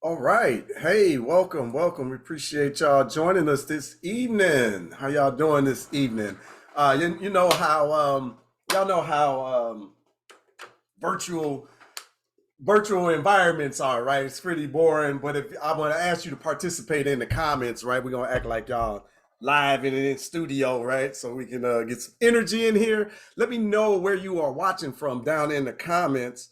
All right. Hey, welcome, welcome. We appreciate y'all joining us this evening. How y'all doing this evening? You know how y'all know how virtual virtual environments are, right? It's pretty boring. But if I want to ask you to participate in the comments, right? We're gonna act like y'all live and in studio, right? So we can get some energy in here. Let me know where you are watching from down in the comments.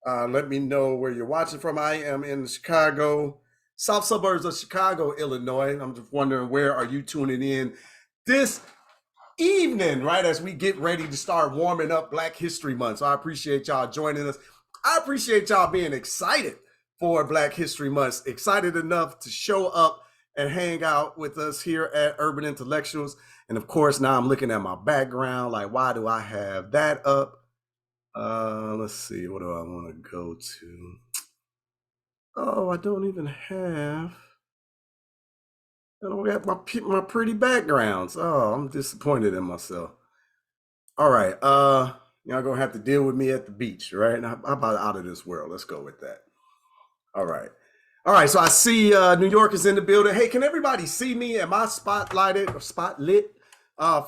Let me know where you're watching from. I am in the Chicago, south suburbs of Chicago, Illinois. I'm just wondering, where are you tuning in this evening, right? As we get ready to start warming up Black History Month. So I appreciate y'all joining us. I appreciate y'all being excited for Black History Month, excited enough to show up and hang out with us here at Urban Intellectuals. And of course, now I'm looking at my background, like, why do I have that up? Let's see, what do I want to go to? Oh, I don't even have. I don't got my pretty backgrounds. Oh, I'm disappointed in myself. All right, y'all gonna have to deal with me at the beach, right? How about out of this world? Let's go with that. All right. All right, so I see New York is in the building. Hey, can everybody see me? Am I spotlighted or spotlit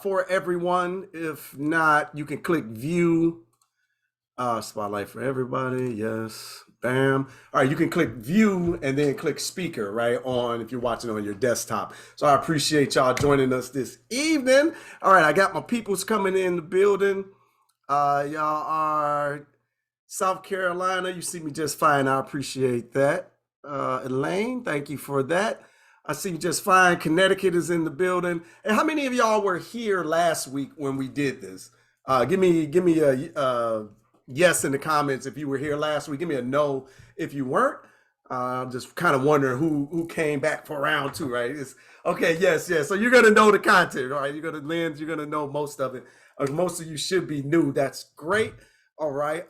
for everyone? If not, you can click view. Spotlight for everybody. Yes. Bam. All right, you can click view and then click speaker, right, on if you're watching on your desktop. So I appreciate y'all joining us this evening. All right, I got my peoples coming in the building. Y'all are South Carolina. You see me just fine. I appreciate that. Elaine, thank you for that. I see you just fine. Connecticut is in the building. And how many of y'all were here last week when we did this? Give me a yes in the comments if you were here last week. Give me a no if you weren't. I'm just kind of wondering who came back for round two, right? Okay, yes. So you're gonna know the content, all right? You're gonna know most of it. Most of you should be new. That's great. All right.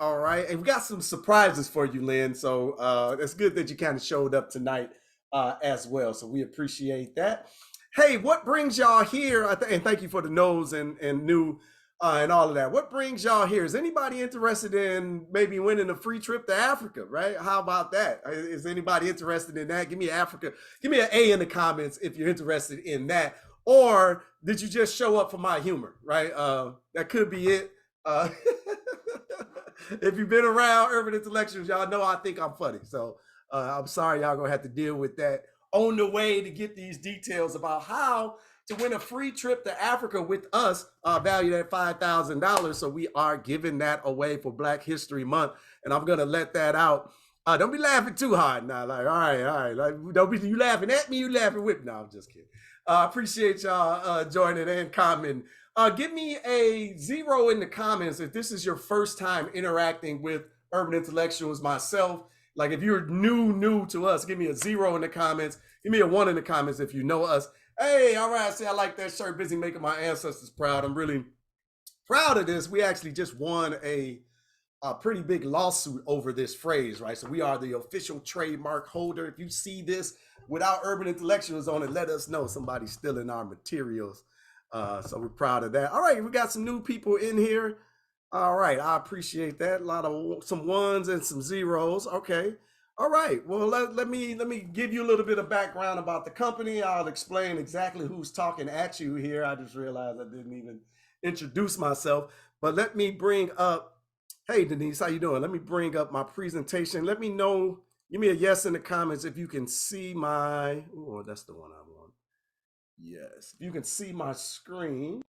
And we got some surprises for you, Lynn. So it's good that you kind of showed up tonight as well. So we appreciate that. Hey, what brings y'all here? And thank you for the no's and new and all of that. What brings y'all here? Is anybody interested in maybe winning a free trip to Africa, right? How about that? Is anybody interested in that? Give me Africa. Give me an A in the comments if you're interested in that. Or did you just show up for my humor, right? That could be it. If you've been around Urban Intellectuals, y'all know I think I'm funny. So I'm sorry y'all gonna have to deal with that on the way to get these details about how to win a free trip to Africa with us, valued at $5,000. So we are giving that away for Black History Month, and I'm gonna let that out. Don't be laughing too hard now. Like, all right. Like, don't be you laughing at me, you laughing with me. No, I'm just kidding. Appreciate y'all joining and commenting. Give me a 0 in the comments if this is your first time interacting with Urban Intellectuals, myself. Like, if you're new to us, give me a 0 in the comments. Give me a 1 in the comments if you know us. Hey, all right, see, I like that shirt. Busy making my ancestors proud. I'm really proud of this. We actually just won a pretty big lawsuit over this phrase, right? So we are the official trademark holder. If you see this without Urban Intellectuals on it, let us know somebody's stealing our materials. So we're proud of that. All right, we got some new people in here. All right, I appreciate that. A lot of some ones and some zeros. Okay. All right. Well, let me give you a little bit of background about the company. I'll explain exactly who's talking at you here. I just realized I didn't even introduce myself. But let me bring up. Hey, Denise, how you doing? Let me bring up my presentation. Let me know. Give me a yes in the comments if you can see my. Oh, that's the one I want. Yes, if you can see my screen.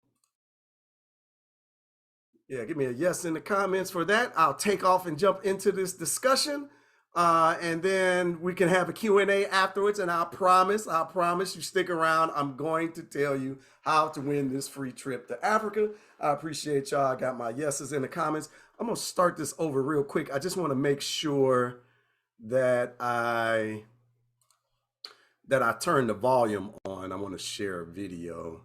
Yeah, give me a yes in the comments for that. I'll take off and jump into this discussion. And then we can have a Q&A afterwards. And I promise you stick around. I'm going to tell you how to win this free trip to Africa. I appreciate y'all. I got my yeses in the comments. I'm going to start this over real quick. I just want to make sure that I turn the volume on. I want to share a video.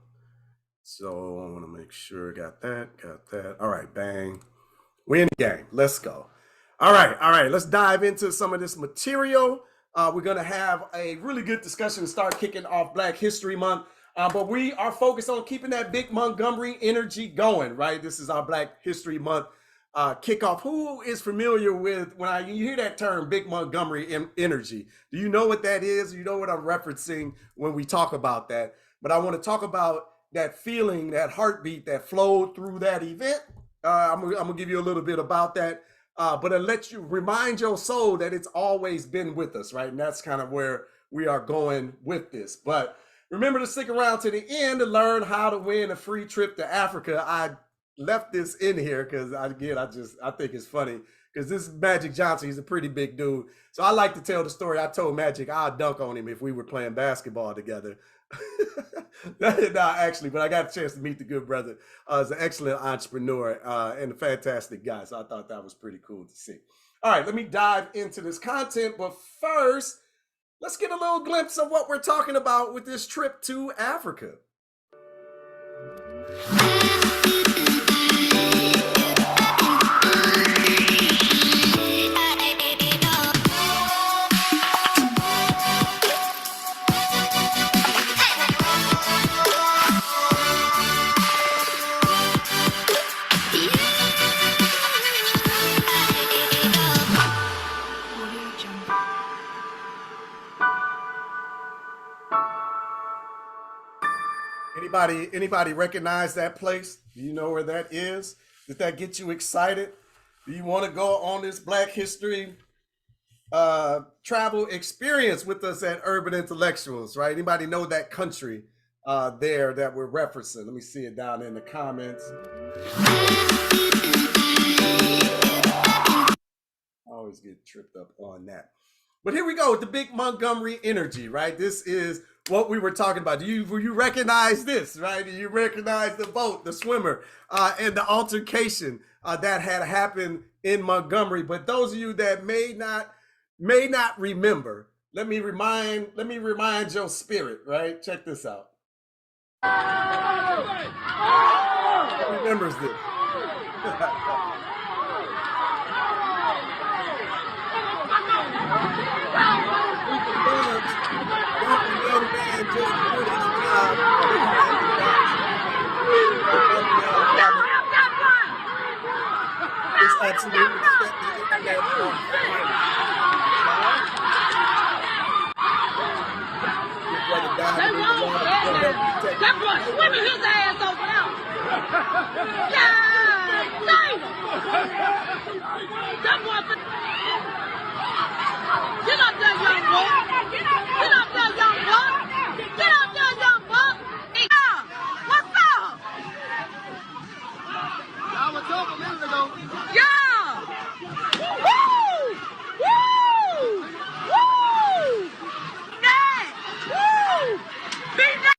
So I want to make sure got that. All right, bang. We're in the game. Let's go. All right. Let's dive into some of this material. We're going to have a really good discussion to start kicking off Black History Month. But we are focused on keeping that big Montgomery energy going, right? This is our Black History Month kick off. Who is familiar with you hear that term, Big Montgomery energy? Do you know what that is? You know what I'm referencing when we talk about that? But I want to talk about that feeling, that heartbeat that flowed through that event. I'm gonna give you a little bit about that, but it lets you remind your soul that it's always been with us, right? And that's kind of where we are going with this. But remember to stick around to the end to learn how to win a free trip to Africa. I left this in here because I think it's funny because this Magic Johnson, he's a pretty big dude. So I like to tell the story. I told Magic I'd dunk on him if we were playing basketball together. Actually, but I got a chance to meet the good brother. He's an excellent entrepreneur and a fantastic guy. So I thought that was pretty cool to see. All right, let me dive into this content. But first, let's get a little glimpse of what we're talking about with this trip to Africa. Anybody recognize that place? Do you know where that is? Did that get you excited? Do you want to go on this Black History travel experience with us at Urban Intellectuals, right? Anybody know that country there that we're referencing? Let me see it down in the comments. I always get tripped up on that. But here we go with the Big Montgomery energy, right? This is what we were talking about. Do you recognize this, right? Do you recognize the boat, the swimmer, and the altercation that had happened in Montgomery? But those of you that may not remember, let me remind your spirit, right? Check this out. Who remembers this? It's absolutely that boy swimming his ass over there. Yeah, that boy. Get up there, young boy. Get up there, young boy. Get up there, young boy. Yeah, what's up? I was talking a minute ago. Yeah. Woo! Woo! Woo! Yeah! Woo! Be that.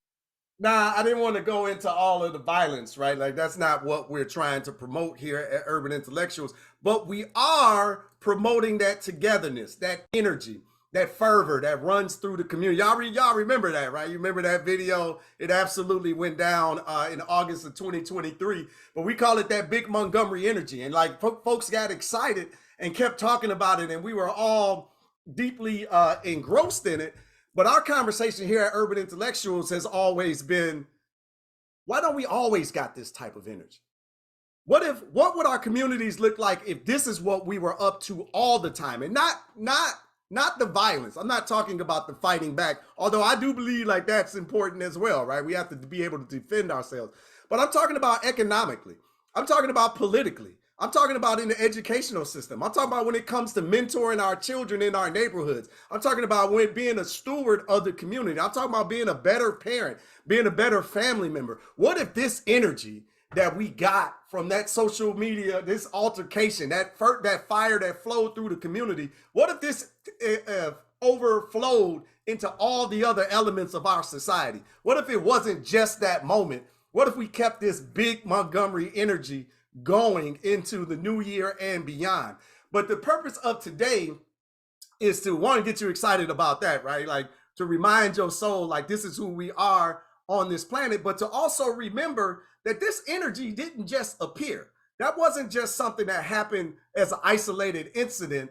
Nah, I didn't want to go into all of the violence, right? Like, that's not what we're trying to promote here at Urban Intellectuals. But we are promoting that togetherness, that energy, that fervor that runs through the community. Y'all remember that, right? You remember that video? It absolutely went down in August of 2023. But we call it that Big Montgomery energy. And like folks got excited and kept talking about it. And we were all deeply engrossed in it. But our conversation here at Urban Intellectuals has always been, why don't we always got this type of energy? What would our communities look like if this is what we were up to all the time? And not the violence. I'm not talking about the fighting back, although I do believe like that's important as well, right? We have to be able to defend ourselves. But I'm talking about economically. I'm talking about politically. I'm talking about in the educational system. I'm talking about when it comes to mentoring our children in our neighborhoods. I'm talking about when being a steward of the community. I'm talking about being a better parent, being a better family member. What if this energy that we got from that social media, this altercation, that fire that flowed through the community, what if this overflowed into all the other elements of our society? What if it wasn't just that moment? What if we kept this Big Montgomery energy going into the new year and beyond? But the purpose of today is to want to get you excited about that, right? Like to remind your soul, like this is who we are on this planet, but to also remember that this energy didn't just appear. That wasn't just something that happened as an isolated incident.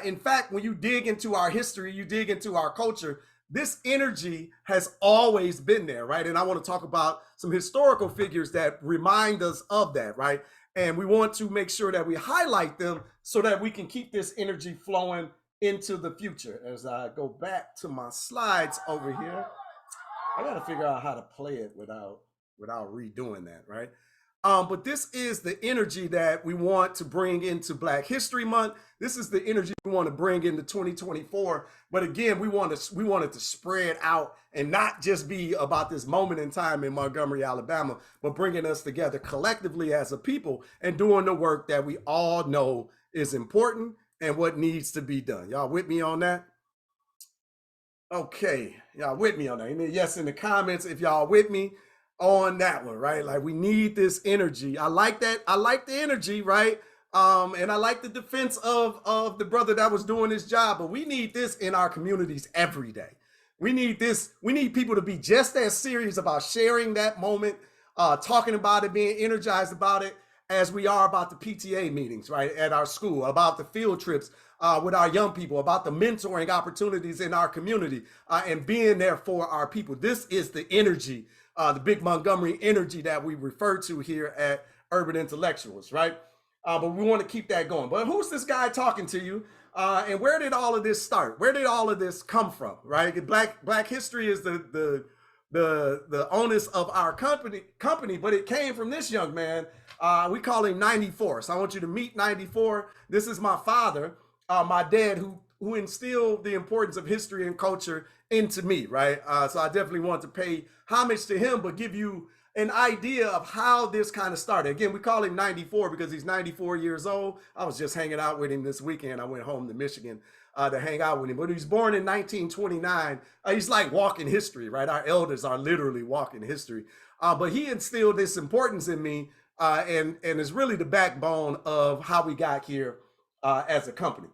In fact, when you dig into our history, you dig into our culture, this energy has always been there, right? And I want to talk about some historical figures that remind us of that, right? And we want to make sure that we highlight them so that we can keep this energy flowing into the future. As I go back to my slides over here, I got to figure out how to play it without redoing that, right? But this is the energy that we want to bring into Black History Month. This is the energy we want to bring into 2024. But again, we want it to spread out and not just be about this moment in time in Montgomery, Alabama, but bringing us together collectively as a people and doing the work that we all know is important and what needs to be done. Y'all with me on that? Okay, y'all with me on that? Amen. Yes, in the comments, if y'all with me on that one, right? Like we need this energy. I like that. I like the energy, right? And I like the defense of the brother that was doing his job, but we need this in our communities every day. We need this. We need people to be just as serious about sharing that moment, talking about it, being energized about it, as we are about the PTA meetings, right, at our school, about the field trips with our young people, about the mentoring opportunities in our community, and being there for our people. This is the energy, the big Montgomery energy that we refer to here at Urban Intellectuals, right? But we want to keep that going. But who's this guy talking to you? And where did all of this start? Where did all of this come from, right? Black history is the onus of our company, but it came from this young man. We call him 94. So I want you to meet 94. This is my father, my dad, who instilled the importance of history and culture into me, right? So I definitely want to pay homage to him, but give you an idea of how this kind of started. Again, we call him 94 because he's 94 years old. I was just hanging out with him this weekend. I went home to Michigan to hang out with him. But he was born in 1929. He's like walking history, right? Our elders are literally walking history. But he instilled this importance in me and is really the backbone of how we got here as a company.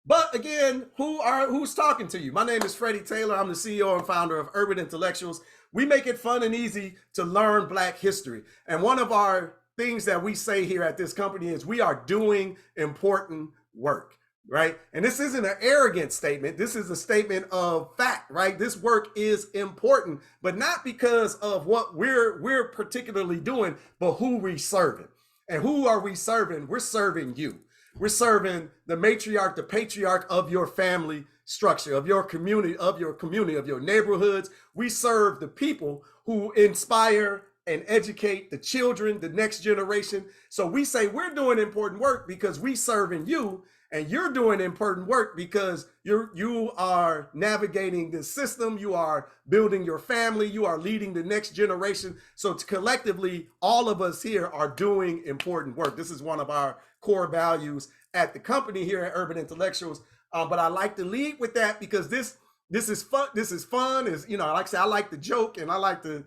But again, who's talking to you? My name is Freddie Taylor. I'm the CEO and founder of Urban Intellectuals. We make it fun and easy to learn Black history. And one of our things that we say here at this company is we are doing important work, right? And this isn't an arrogant statement. This is a statement of fact, right? This work is important, but not because of what we're particularly doing, but who we serving. And who are we serving? We're serving you. We're serving the matriarch, the patriarch of your family structure, of your community, of your neighborhoods. We serve the people who inspire and educate the children, the next generation. So we say we're doing important work because we serving you, and you're doing important work because you are navigating the system, you are building your family, you are leading the next generation. So collectively, all of us here are doing important work. This is one of our core values at the company here at Urban Intellectuals. But I like to lead with that because this is fun. This is fun. Is, you know, like I say, I like to joke and I like to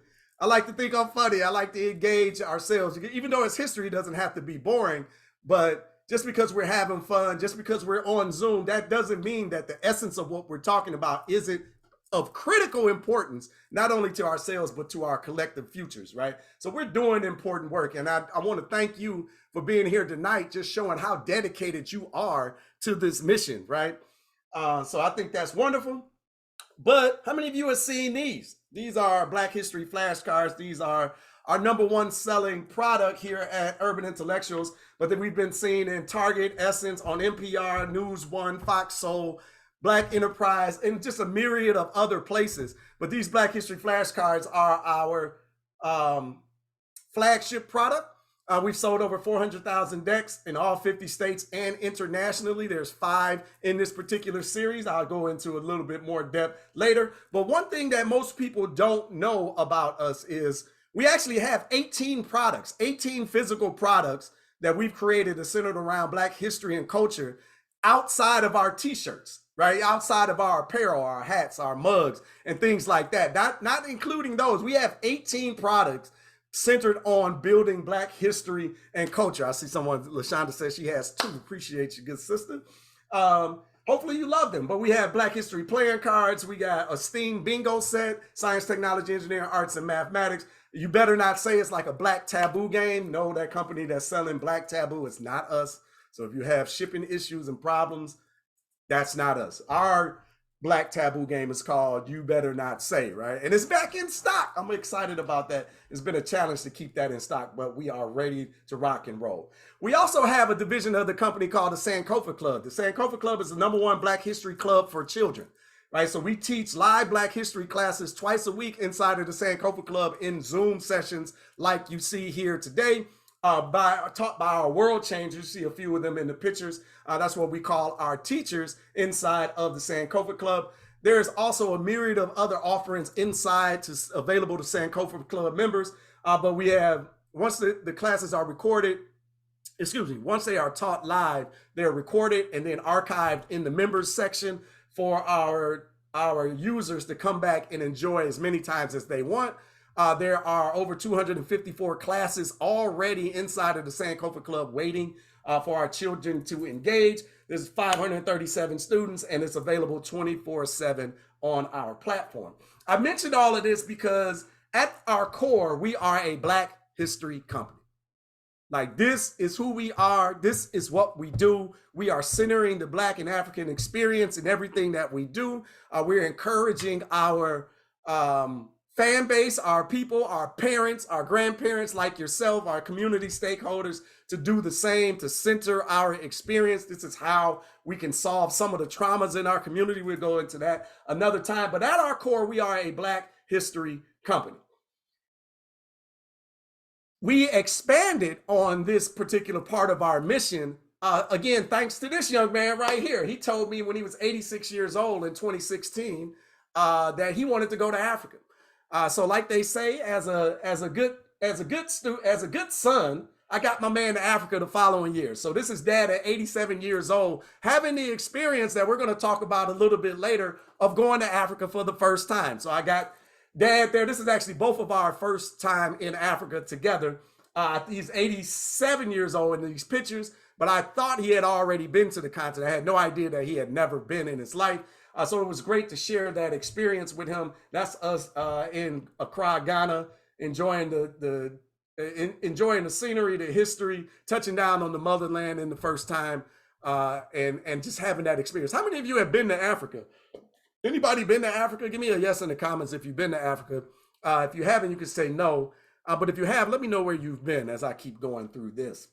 think I'm funny. I like to engage ourselves, even though it's history, it doesn't have to be boring. But just because we're having fun, just because we're on Zoom, that doesn't mean that the essence of what we're talking about isn't of critical importance, not only to ourselves, but to our collective futures, right? So we're doing important work. And I want to thank you for being here tonight, just showing how dedicated you are to this mission, right? So I think that's wonderful. But how many of you have seen these? These are Black History flashcards. These are our #1 selling product here at Urban Intellectuals, but that we've been seeing in Target, Essence, on NPR, News One, Fox Soul, Black Enterprise, and just a myriad of other places. But these Black History flashcards are our flagship product. We've sold over 400,000 decks in all 50 states and internationally. There's 5 in this particular series. I'll go into a little bit more depth later. But one thing that most people don't know about us is we actually have 18 products, 18 physical products that we've created that centered around Black history and culture outside of our t-shirts, right? Outside of our apparel, our hats, our mugs, and things like that. Not including those. We have 18 products centered on building Black history and culture. I see someone, LaShonda says she has 2. Appreciate you, good sister. Hopefully you love them. But we have Black history playing cards. We got a STEAM bingo set, science, technology, engineering, arts, and mathematics. You better not say it's like a Black Taboo game. No, that company that's selling Black Taboo is not us. So if you have shipping issues and problems, that's not us. Black taboo game is called You Better Not Say, right? And it's back in stock. I'm excited about that. It's been a challenge to keep that in stock, but we are ready to rock and roll. We also have a division of the company called the Sankofa Club. The Sankofa Club is the #1 Black history club for children, right? So we teach live Black history classes twice a week inside of the Sankofa Club in Zoom sessions like you see here today. Taught by our world changers. You see a few of them in the pictures. That's what we call our teachers inside of the Sankofa Club. There is also a myriad of other offerings inside available to Sankofa Club members. But we have, once the classes are recorded, once they are taught live, they're recorded and then archived in the members section for our users to come back and enjoy as many times as they want. There are over 254 classes already inside of the Sankofa Club waiting for our children to engage. There's 537 students, and it's available 24/7 on our platform. I mentioned all of this because at our core, we are a Black history company. Like, this is who we are. This is what we do. We are centering the Black and African experience in everything that we do. We're encouraging our fan base, our people, our parents, our grandparents like yourself, our community stakeholders to do the same, to center our experience. This is how we can solve some of the traumas in our community. We'll go into that another time. But at our core, we are a Black history company. We expanded on this particular part of our mission, again, thanks to this young man right here. He told me when he was 86 years old in 2016 that he wanted to go to Africa. So like they say, as a good son, I got my man to Africa the following year. So this is Dad at 87 years old, having the experience that we're going to talk about a little bit later of going to Africa for the first time. So I got Dad there. This is actually both of our first time in Africa together. He's 87 years old in these pictures, but I thought he had already been to the continent. I had no idea that he had never been in his life. So it was great to share that experience with him. That's us in Accra, Ghana, enjoying the scenery, the history, touching down on the motherland in the first time, and just having that experience. How many of you have been to Africa? Anybody been to Africa? Give me a yes in the comments if you've been to Africa. If you haven't, you can say no. But if you have, let me know where you've been as I keep going through this.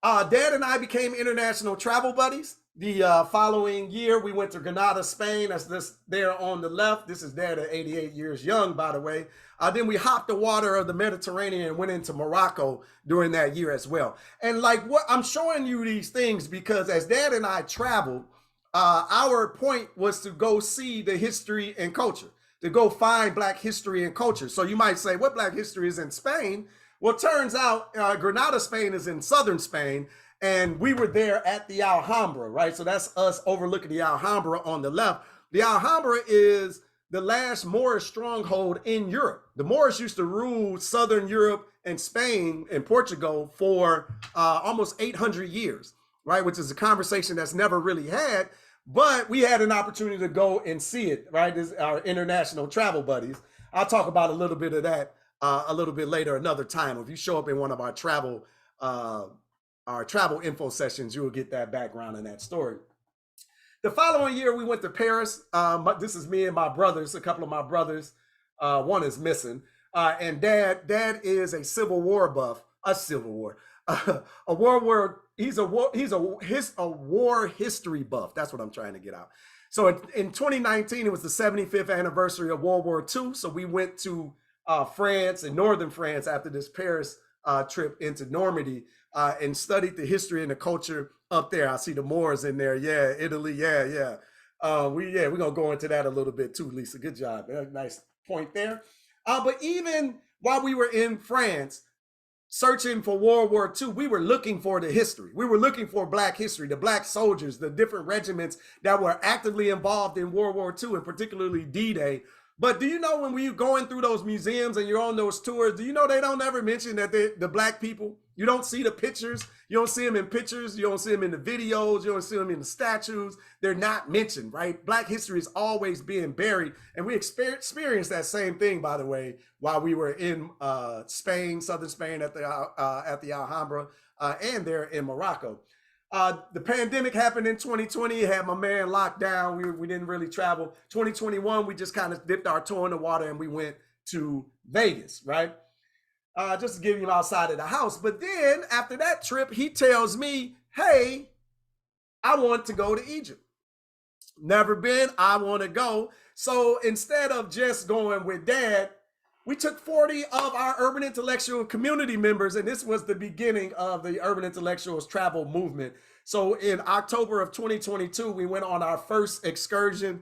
Dad and I became international travel buddies. The following year, we went to Granada, Spain. That's this there on the left. This is Dad at 88 years young, by the way. Then we hopped the water of the Mediterranean and went into Morocco during that year as well. And like, what I'm showing you these things because as Dad and I traveled, our point was to go see the history and culture, to go find Black history and culture. So you might say, what Black history is in Spain? Well, it turns out Granada, Spain is in southern Spain, and we were there at the Alhambra, right? So that's us overlooking the Alhambra on the left. The Alhambra is the last Moorish stronghold in Europe. The Moorish used to rule southern Europe and Spain and Portugal for almost 800 years, right? Which is a conversation that's never really had, but we had an opportunity to go and see it, right? This is our international travel buddies. I'll talk about a little bit of that a little bit later, another time. If you show up in one of our travel info sessions, you will get that background and that story. The following year, we went to Paris. This is me and my brothers, a couple of my brothers. One is missing. And Dad is a Civil War buff, a war history buff. That's what I'm trying to get out. So in 2019, it was the 75th anniversary of World War II. So we went to France and northern France after this Paris trip into Normandy and studied the history and the culture up there. I see the Moors in there. Yeah, Italy. Yeah. We're gonna go into that a little bit too, Lisa. Good job. Nice point there. But even while we were in France, searching for World War II, we were looking for the history. We were looking for Black history, the Black soldiers, the different regiments that were actively involved in World War II, and particularly D-Day. But do you know when we're going through those museums and you're on those tours, do you know they don't ever mention that the Black people? You don't see the pictures. You don't see them in pictures. You don't see them in the videos. You don't see them in the statues. They're not mentioned, right? Black history is always being buried. And we experienced that same thing, by the way, while we were in Spain, southern Spain at the Alhambra, and there in Morocco. The pandemic happened in 2020. It had my man locked down. We didn't really travel. 2021, we just kind of dipped our toe in the water and we went to Vegas, right? Just to give him outside of the house. But then after that trip, he tells me, hey, I want to go to Egypt. Never been, I want to go. So instead of just going with dad, we took 40 of our urban intellectual community members, and this was the beginning of the urban intellectuals travel movement. So in October of 2022, we went on our first excursion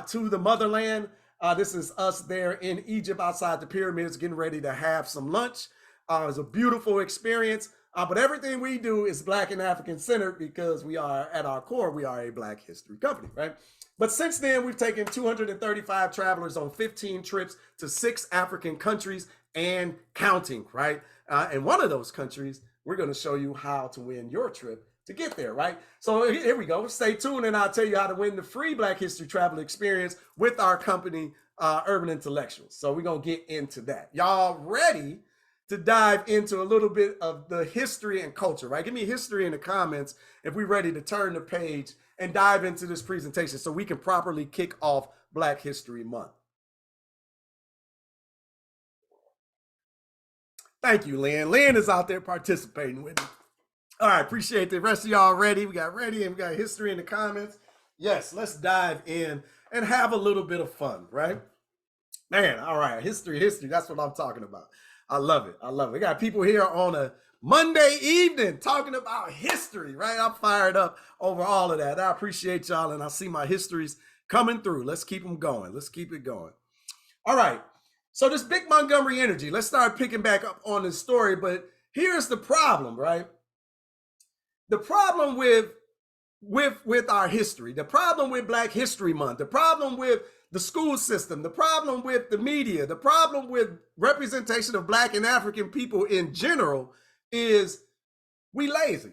to the motherland. This is us there in Egypt outside the pyramids getting ready to have some lunch. It was a beautiful experience. But everything we do is Black and African centered because we are, at our core, we are a Black history company, right? But since then, we've taken 235 travelers on 15 trips to 6 African countries and counting, right? And one of those countries, we're going to show you how to win your trip to get there, right? So here we go. Stay tuned and I'll tell you how to win the free Black History Travel experience with our company, Urban Intellectuals. So we're going to get into that. Y'all ready to dive into a little bit of the history and culture, right? Give me history in the comments if we're ready to turn the page and dive into this presentation so we can properly kick off Black History Month. Thank you, Lynn. Lynn is out there participating with me. All right, appreciate the rest of y'all ready. We got ready and we got history in the comments. Yes, let's dive in and have a little bit of fun, right? Man, all right, history, that's what I'm talking about. I love it. I love it. We got people here on a Monday evening talking about history, right? I'm fired up over all of that. I appreciate y'all, and I see my histories coming through. Let's keep them going. Let's keep it going. All right. So this big Montgomery energy, let's start picking back up on this story, but here's the problem, right? The problem with our history, the problem with Black History Month, the problem with the school system, the problem with the media, the problem with representation of Black and African people in general is we lazy.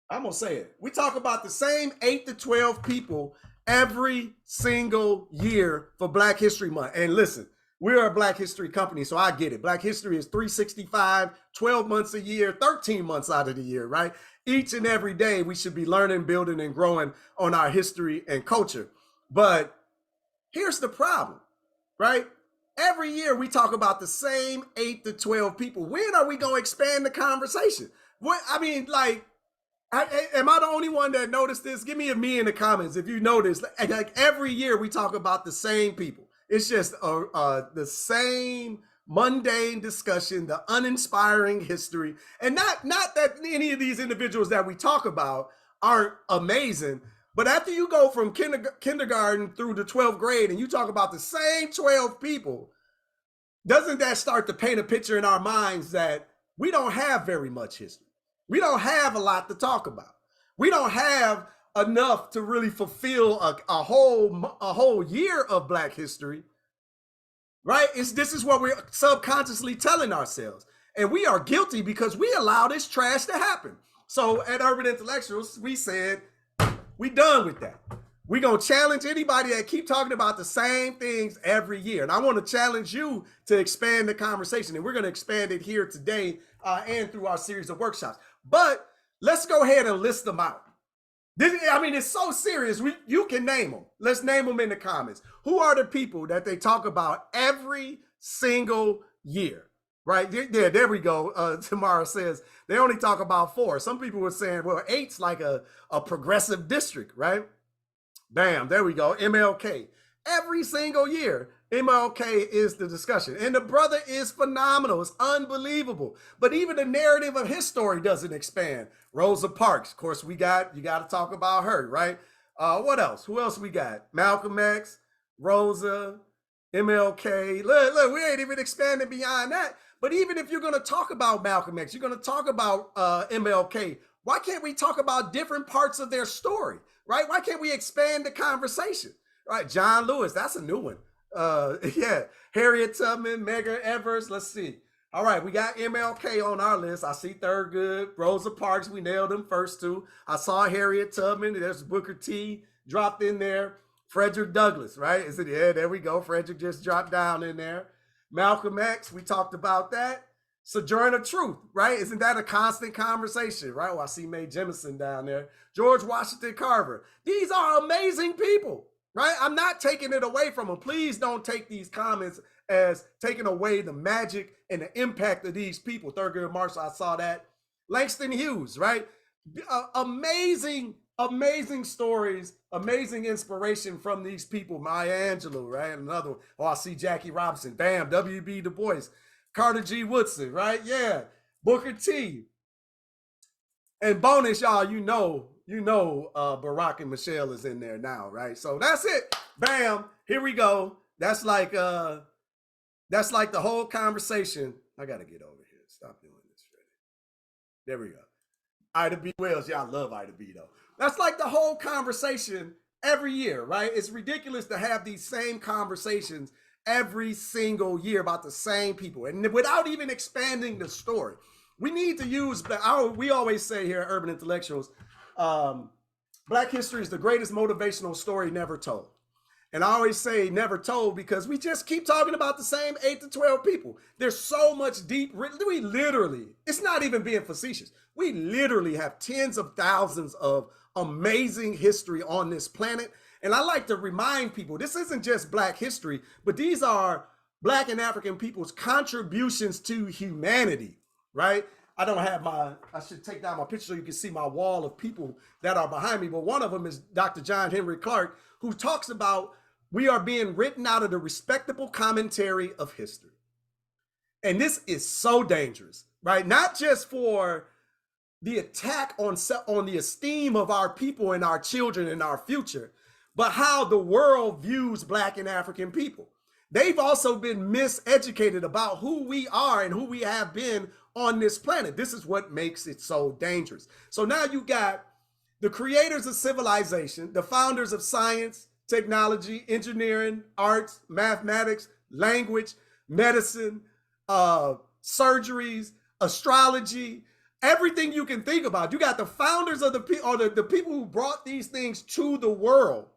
I'm gonna say it. We talk about the same 8 to 12 people every single year for Black History Month. And listen, we're a Black history company, so I get it. Black history is 365, 12 months a year, 13 months out of the year, right? Each and every day we should be learning, building, and growing on our history and culture. But here's the problem, right? Every year we talk about the same 8 to 12 people. When are we going to expand the conversation? What I mean, like, am I the only one that noticed this? Give me a me in the comments if you notice. Like every year we talk about the same people. It's just the same mundane discussion, the uninspiring history. And not that any of these individuals that we talk about aren't amazing, but after you go from kindergarten through the 12th grade and you talk about the same 12 people, doesn't that start to paint a picture in our minds that we don't have very much history? We don't have a lot to talk about. We don't have enough to really fulfill a whole year of Black history, right? This is what we're subconsciously telling ourselves. And we are guilty because we allow this trash to happen. So at Urban Intellectuals, we said, we done with that. We're going to challenge anybody that keep talking about the same things every year. And I want to challenge you to expand the conversation. And we're going to expand it here today and through our series of workshops. But let's go ahead and list them out. It's so serious. You can name them. Let's name them in the comments. Who are the people that they talk about every single year? Right? Yeah, there we go. Tamara says they only talk about 4. Some people were saying, well, 8's like a progressive district, right? Bam, there we go. MLK. Every single year, MLK is the discussion. And the brother is phenomenal. It's unbelievable. But even the narrative of his story doesn't expand. Rosa Parks, of course, you got to talk about her, right? What else? Who else we got? Malcolm X, Rosa, MLK. Look, we ain't even expanding beyond that. But even if you're going to talk about Malcolm X, you're going to talk about MLK, why can't we talk about different parts of their story, right? Why can't we expand the conversation? Right, John Lewis, that's a new one. Yeah, Harriet Tubman, Medgar Evers, let's see. All right, we got MLK on our list. I see Thurgood, Rosa Parks, we nailed them first 2. I saw Harriet Tubman, there's Booker T dropped in there. Frederick Douglass, right? Is it? Yeah, there we go. Frederick just dropped down in there. Malcolm X, we talked about that. Sojourner Truth, right? Isn't that a constant conversation, right? Well, I see Mae Jemison down there. George Washington Carver. These are amazing people, right? I'm not taking it away from them. Please don't take these comments as taking away the magic and the impact of these people. Thurgood Marshall, I saw that. Langston Hughes, right? Amazing, amazing stories, amazing inspiration from these people. Maya Angelou, right? Another one. Oh, I see Jackie Robinson. Bam, W.B. Du Bois. Carter G. Woodson, right? Yeah. Booker T. And bonus, y'all, you know, Barack and Michelle is in there now, right? So that's it. Bam. Here we go. That's like the whole conversation. I gotta get over here. Stop doing this. There we go. Ida B. Wells. Y'all love Ida B though. That's like the whole conversation every year, right? It's ridiculous to have these same conversations every single year about the same people and without even expanding the story. We need to use, we always say here at Urban Intellectuals, Black history is the greatest motivational story never told. And I always say never told because we just keep talking about the same 8 to 12 people. There's so much deep, we literally, it's not even being facetious. We literally have tens of thousands of amazing history on this planet. And I like to remind people, this isn't just Black history, but these are Black and African people's contributions to humanity, right? I don't have I should take down my picture so you can see my wall of people that are behind me. But one of them is Dr. John Henry Clarke, who talks about we are being written out of the respectable commentary of history. And this is so dangerous, right? Not just for the attack on the esteem of our people and our children and our future, but how the world views Black and African people. They've also been miseducated about who we are and who we have been on this planet. This is what makes it so dangerous. So now you got the creators of civilization, the founders of science, technology, engineering, arts, mathematics, language, medicine, surgeries, astrology, everything you can think about. You got the founders of the people who brought these things to the world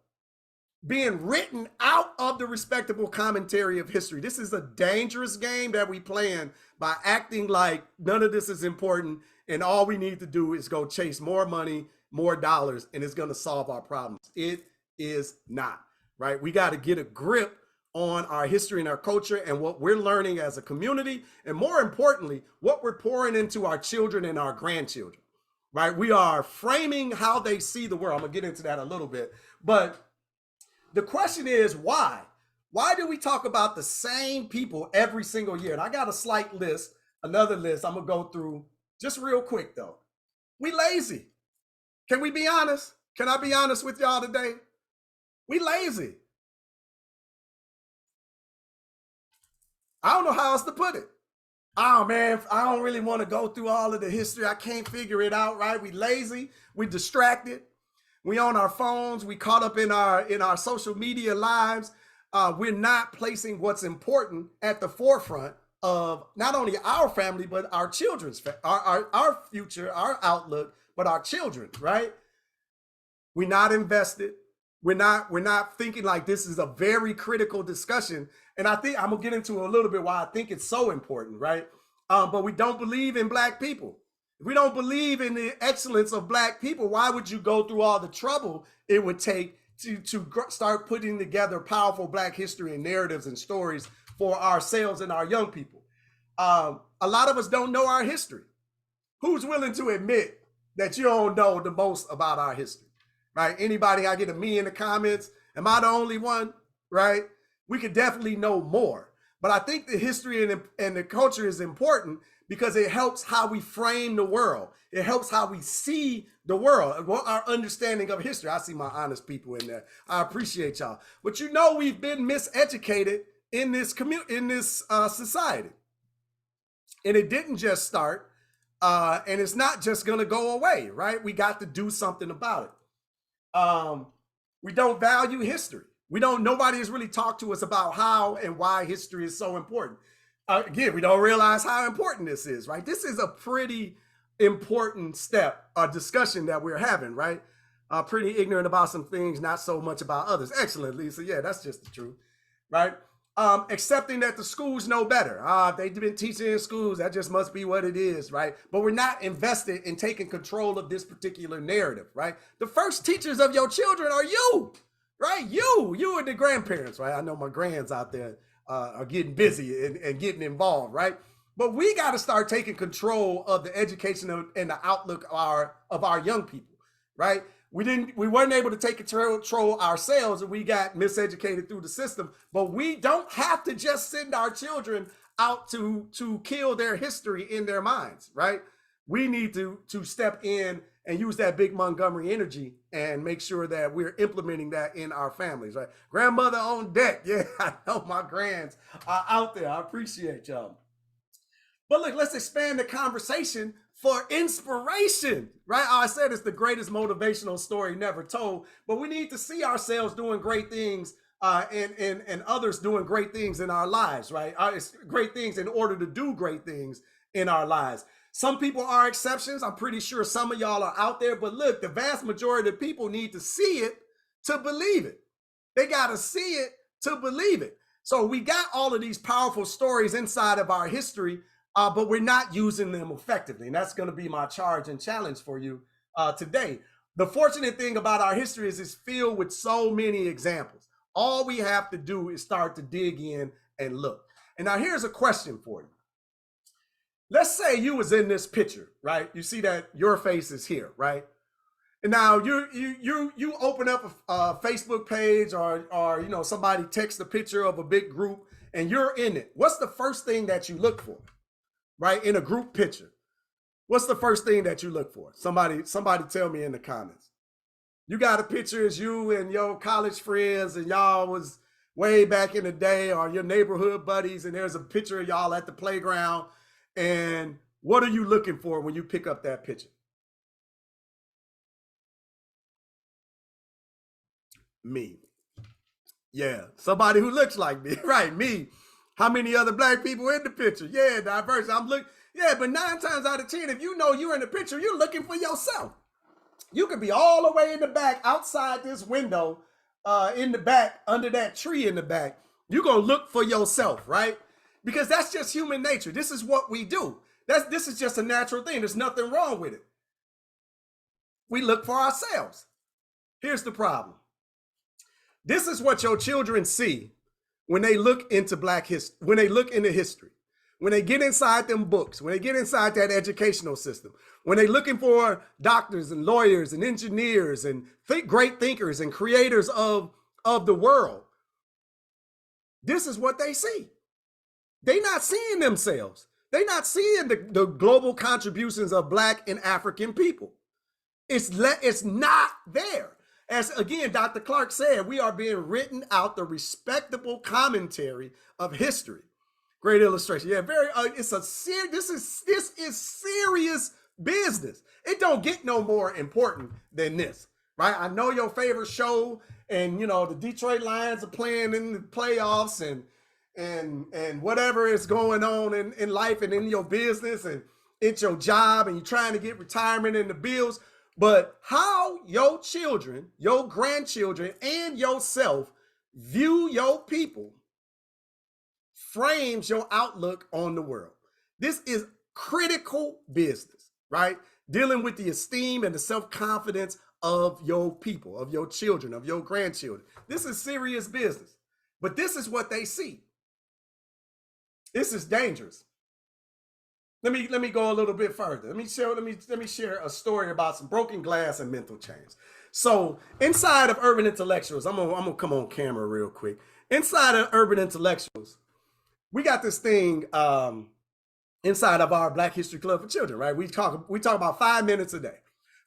being written out of the respectable commentary of history. This is a dangerous game that we playing by acting like none of this is important and all we need to do is go chase more money, more dollars, and it's going to solve our problems. It is not, right? We got to get a grip on our history and our culture and what we're learning as a community, and more importantly, what we're pouring into our children and our grandchildren, right? We are framing how they see the world. I'm going to get into that a little bit, but the question is why? Why do we talk about the same people every single year? And I got a slight list, another list I'm going to go through just real quick though. We lazy. Can we be honest? Can I be honest with y'all today? We lazy. I don't know how else to put it. Oh man, I don't really want to go through all of the history. I can't figure it out, right? We lazy, we distracted. We on our phones, we caught up in our social media lives. We're not placing what's important at the forefront of not only our family, but our children's, our future, our outlook, but our children, right? We're not invested. We're not thinking like this is a very critical discussion. And I think I'm gonna get into a little bit why I think it's so important, right? But we don't believe in Black people. If we don't believe in the excellence of Black people, why would you go through all the trouble it would take to start putting together powerful Black history and narratives and stories for ourselves and our young people? A lot of us don't know our history. Who's willing to admit that you don't know the most about our history, right? Anybody? I get a me in the comments. Am I the only one, right? We could definitely know more. But I think the history and the culture is important because it helps how we frame the world. It helps how we see the world, our understanding of history. I see my honest people in there. I appreciate y'all. But you know we've been miseducated in this society. And it didn't just start, and it's not just gonna go away, right? We got to do something about it. We don't value history. Nobody has really talked to us about how and why history is so important. Again, we don't realize how important this is, right? This is a pretty important step, a discussion that we're having, right? Pretty ignorant about some things, not so much about others. Excellent, Lisa. Yeah, that's just the truth, right? accepting that the schools know better. They've been teaching in schools. That just must be what it is, right? But we're not invested in taking control of this particular narrative, right? The first teachers of your children are you, right? You and the grandparents, right? I know my grands out there are getting busy and getting involved, right? But we got to start taking control of the education and the outlook of our young people, right? We weren't able to take control ourselves, and we got miseducated through the system. But we don't have to just send our children out to kill their history in their minds, right? We need to step in and use that big Montgomery energy and make sure that we're implementing that in our families, right? Grandmother on deck. Yeah, I know my grands are out there. I appreciate y'all. But look, let's expand the conversation for inspiration, right? I said it's the greatest motivational story never told, but we need to see ourselves doing great things and others doing great things in our lives, right? It's great things in order to do great things in our lives. Some people are exceptions. I'm pretty sure some of y'all are out there, but look, the vast majority of people need to see it to believe it. They got to see it to believe it. So we got all of these powerful stories inside of our history, but we're not using them effectively. And that's going to be my charge and challenge for you today. The fortunate thing about our history is it's filled with so many examples. All we have to do is start to dig in and look. And now here's a question for you. Let's say you was in this picture, right? You see that your face is here, right? And now you open up a Facebook page or somebody texts a picture of a big group and you're in it. What's the first thing that you look for? Right, in a group picture, what's the first thing that you look for? Somebody tell me in the comments. You got a picture as you and your college friends and y'all was way back in the day, or your neighborhood buddies, and there's a picture of y'all at the playground. And what are you looking for when you pick up that picture? Me. Yeah, somebody who looks like me, right? Me. How many other black people in the picture? Yeah, diverse. I'm looking. Yeah, but 9 times out of 10, if you know you're in the picture, you're looking for yourself. You could be all the way in the back, outside this window, in the back, under that tree in the back. You're gonna look for yourself, right? Because that's just human nature. This is what we do. This is just a natural thing. There's nothing wrong with it. We look for ourselves. Here's the problem. This is what your children see when they look into Black history, when they look into history, when they get inside them books, when they get inside that educational system, when they're looking for doctors and lawyers and engineers and great thinkers and creators of the world. This is what they see. They're not seeing themselves. They're not seeing the global contributions of Black and African people. It's not there. As again, Dr. Clark said, we are being written out the respectable commentary of history. Great illustration. Yeah, very. This is serious business. It don't get no more important than this, right? I know your favorite show, and the Detroit Lions are playing in the playoffs, and whatever is going on in life and in your business and it's your job, and you're trying to get retirement and the bills. But how your children, your grandchildren, and yourself view your people frames your outlook on the world. This is critical business, right? Dealing with the esteem and the self-confidence of your people, of your children, of your grandchildren. This is serious business. But this is what they see. This is dangerous. Let me go a little bit further. Let me share a story about some broken glass and mental chains. So inside of Urban Intellectuals, I'm gonna come on camera real quick. Inside of Urban Intellectuals, we got this thing inside of our Black History Club for Children, right? We talk about 5 minutes a day.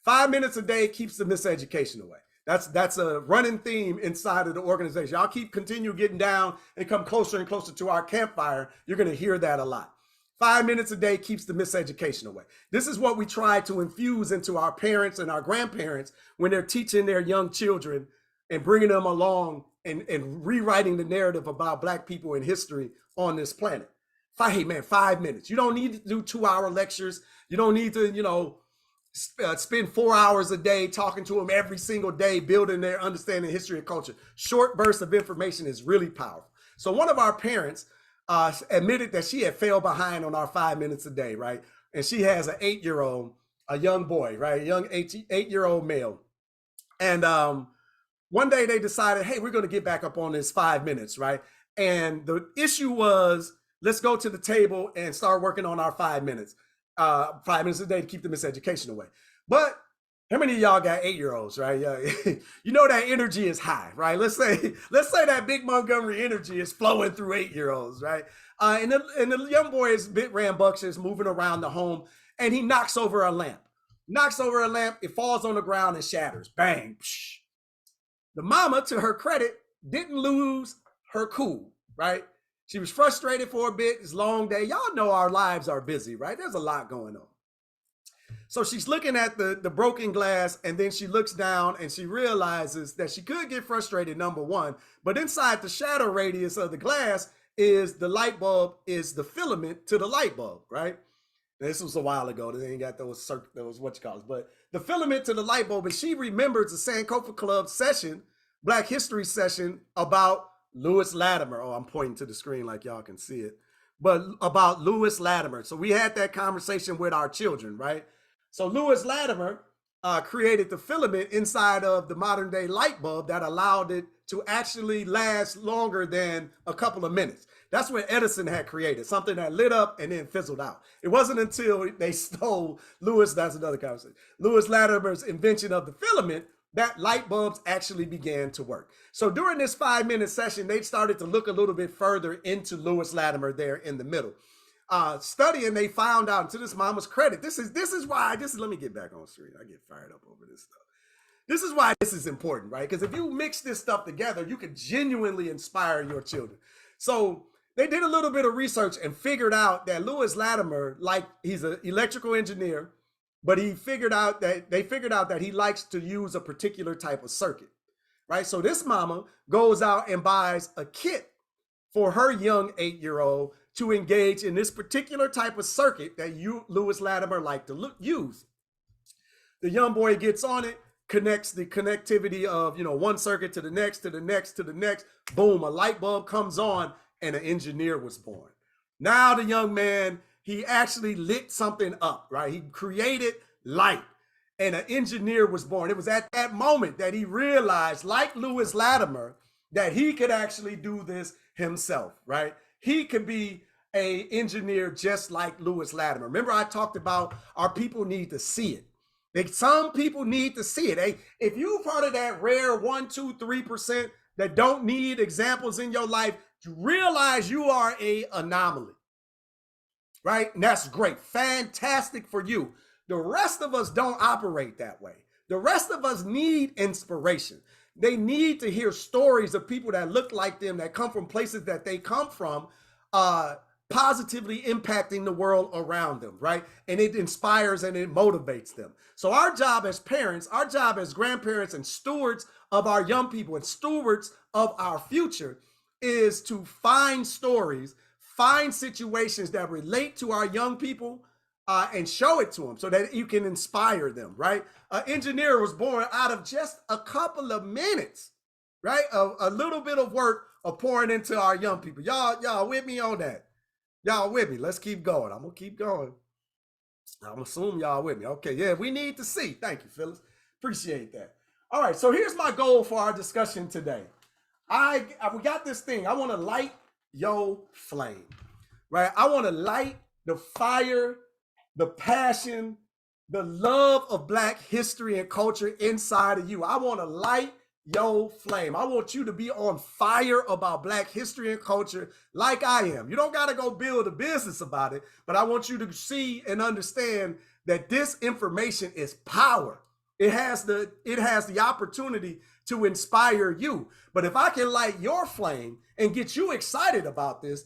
5 minutes a day keeps the miseducation away. That's a running theme inside of the organization. Y'all continue getting down and come closer and closer to our campfire. You're gonna hear that a lot. 5 minutes a day keeps the miseducation away. This is what we try to infuse into our parents and our grandparents when they're teaching their young children and bringing them along and rewriting the narrative about Black people and history on this planet. 5 minutes. You don't need to do 2-hour lectures. You don't need to, spend 4 hours a day talking to them every single day, building their understanding of history and culture. Short bursts of information is really powerful. So one of our parents admitted that she had fell behind on our 5 minutes a day, right? And she has an 8-year-old, a young boy, right? A young 8-year-old male. And one day they decided, hey, we're going to get back up on this 5 minutes, right? And the issue was, let's go to the table and start working on our 5 minutes, 5 minutes a day to keep the miseducation away. But how many of y'all got 8-year-olds, right? Yeah, you know that energy is high, right? Let's say that big Montgomery energy is flowing through 8-year-olds, right? And the young boy is a bit rambunctious, moving around the home, and he knocks over a lamp. It falls on the ground and shatters. Bang. Psh. The mama, to her credit, didn't lose her cool, right? She was frustrated for a bit. It's a long day. Y'all know our lives are busy, right? There's a lot going on. So she's looking at the broken glass, and then she looks down and she realizes that she could get frustrated, number one, but inside the shadow radius of the glass is the light bulb, is the filament to the light bulb, right? This was a while ago. They ain't got those what you call it, but the filament to the light bulb. And she remembers the Sankofa Club session, Black History session, about Lewis Latimer. Oh, I'm pointing to the screen like y'all can see it, but about Lewis Latimer. So we had that conversation with our children, right? So Lewis Latimer created the filament inside of the modern day light bulb that allowed it to actually last longer than a couple of minutes. That's what Edison had created, something that lit up and then fizzled out. It wasn't until they stole that's another conversation, Lewis Latimer's invention of the filament, that light bulbs actually began to work. So during this 5-minute session, they started to look a little bit further into Lewis Latimer there in the middle. Studying, they found out, to this mama's credit, this is why, let me get back on screen. I get fired up over this stuff. This is why this is important, right? Because if you mix this stuff together, you can genuinely inspire your children. So they did a little bit of research and figured out that Lewis Latimer, like, he's an electrical engineer, but they figured out that he likes to use a particular type of circuit, right? So this mama goes out and buys a kit for her young 8-year-old to engage in this particular type of circuit that Lewis Latimer liked to use. The young boy gets on it, connects the connectivity of, one circuit to the next, to the next, to the next. Boom, a light bulb comes on, and an engineer was born. Now the young man, he actually lit something up, right? He created light, and an engineer was born. It was at that moment that he realized, like Lewis Latimer, that he could actually do this himself, right? He could be an engineer just like Lewis Latimer. Remember, I talked about our people need to see it. Some people need to see it. If you're part of that rare 1%, 2%, 3% that don't need examples in your life, you realize you are an anomaly, right? And that's great. Fantastic for you. The rest of us don't operate that way. The rest of us need inspiration. They need to hear stories of people that look like them, that come from places that they come from, positively impacting the world around them, right? And it inspires and it motivates them. So our job as parents, our job as grandparents and stewards of our young people and stewards of our future is to find stories, find situations that relate to our young people, and show it to them so that you can inspire them, right? An engineer was born out of just a couple of minutes, right? A little bit of work of pouring into our young people. Y'all with me on that? Y'all with me? Let's keep going. I'm gonna keep going. I'm assuming y'all with me. Okay, yeah, we need to see. Thank you, Phyllis. Appreciate that. All right, so here's my goal for our discussion today. We got this thing. I want to light your flame, right? I want to light the fire, the passion, the love of Black history and culture inside of you. I want to light your flame. I want you to be on fire about Black history and culture like I am. You don't got to go build a business about it, but I want you to see and understand that this information is power. It has the opportunity to inspire you. But if I can light your flame and get you excited about this,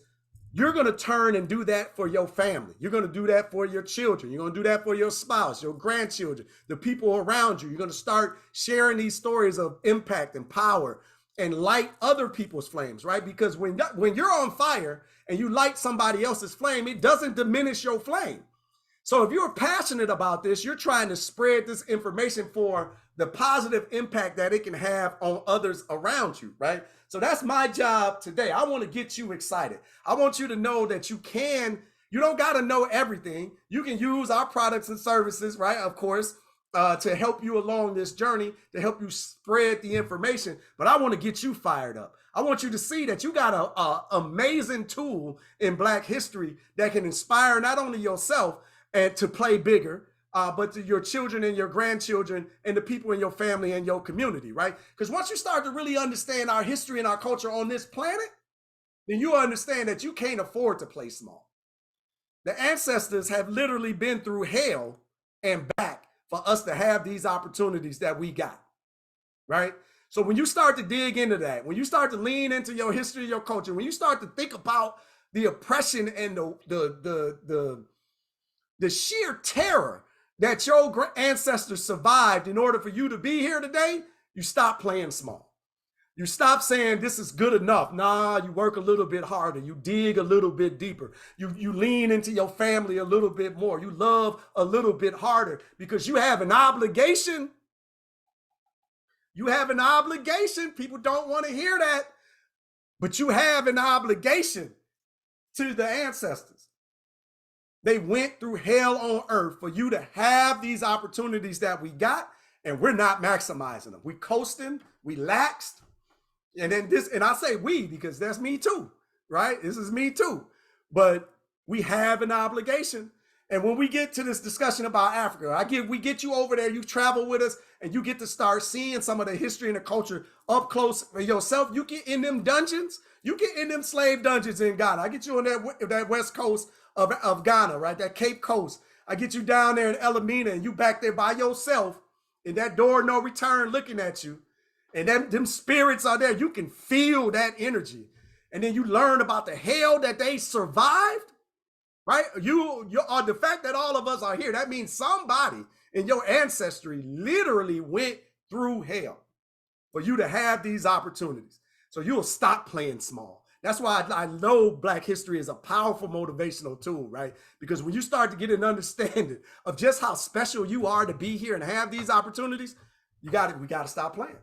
you're going to turn and do that for your family. You're going to do that for your children. You're going to do that for your spouse, your grandchildren, the people around you. You're going to start sharing these stories of impact and power and light other people's flames, right? Because when you're on fire and you light somebody else's flame, it doesn't diminish your flame. So if you're passionate about this, you're trying to spread this information for the positive impact that it can have on others around you, right? So that's my job today. I want to get you excited. I want you to know that you don't got to know everything. You can use our products and services, right? Of course, to help you along this journey, to help you spread the information. But I want to get you fired up. I want you to see that you got an amazing tool in Black history that can inspire not only yourself and to play bigger, but to your children and your grandchildren and the people in your family and your community, right? Because once you start to really understand our history and our culture on this planet, then you understand that you can't afford to play small. The ancestors have literally been through hell and back for us to have these opportunities that we got, right? So when you start to dig into that, when you start to lean into your history, your culture, when you start to think about the oppression and the sheer terror that your ancestors survived in order for you to be here today, you stop playing small. You stop saying this is good enough. Nah, you work a little bit harder. You dig a little bit deeper. You lean into your family a little bit more. You love a little bit harder because you have an obligation. You have an obligation. People don't want to hear that, but you have an obligation to the ancestors. They went through hell on earth for you to have these opportunities that we got, and we're not maximizing them. We coasting, we laxed. And then and I say we because that's me too, right? This is me too. But we have an obligation. And when we get to this discussion about Africa, we get you over there, you travel with us, and you get to start seeing some of the history and the culture up close for yourself. You get in them dungeons, you get in them slave dungeons in Ghana. I get you on that west coast of Ghana, right? That Cape Coast. I get you down there in Elamina, and you back there by yourself in that door no return looking at you. And them spirits are there. You can feel that energy. And then you learn about the hell that they survived, right? The fact that all of us are here, that means somebody in your ancestry literally went through hell for you to have these opportunities. So you'll stop playing small. That's why I know Black history is a powerful motivational tool, right? Because when you start to get an understanding of just how special you are to be here and have these opportunities, we got to stop playing.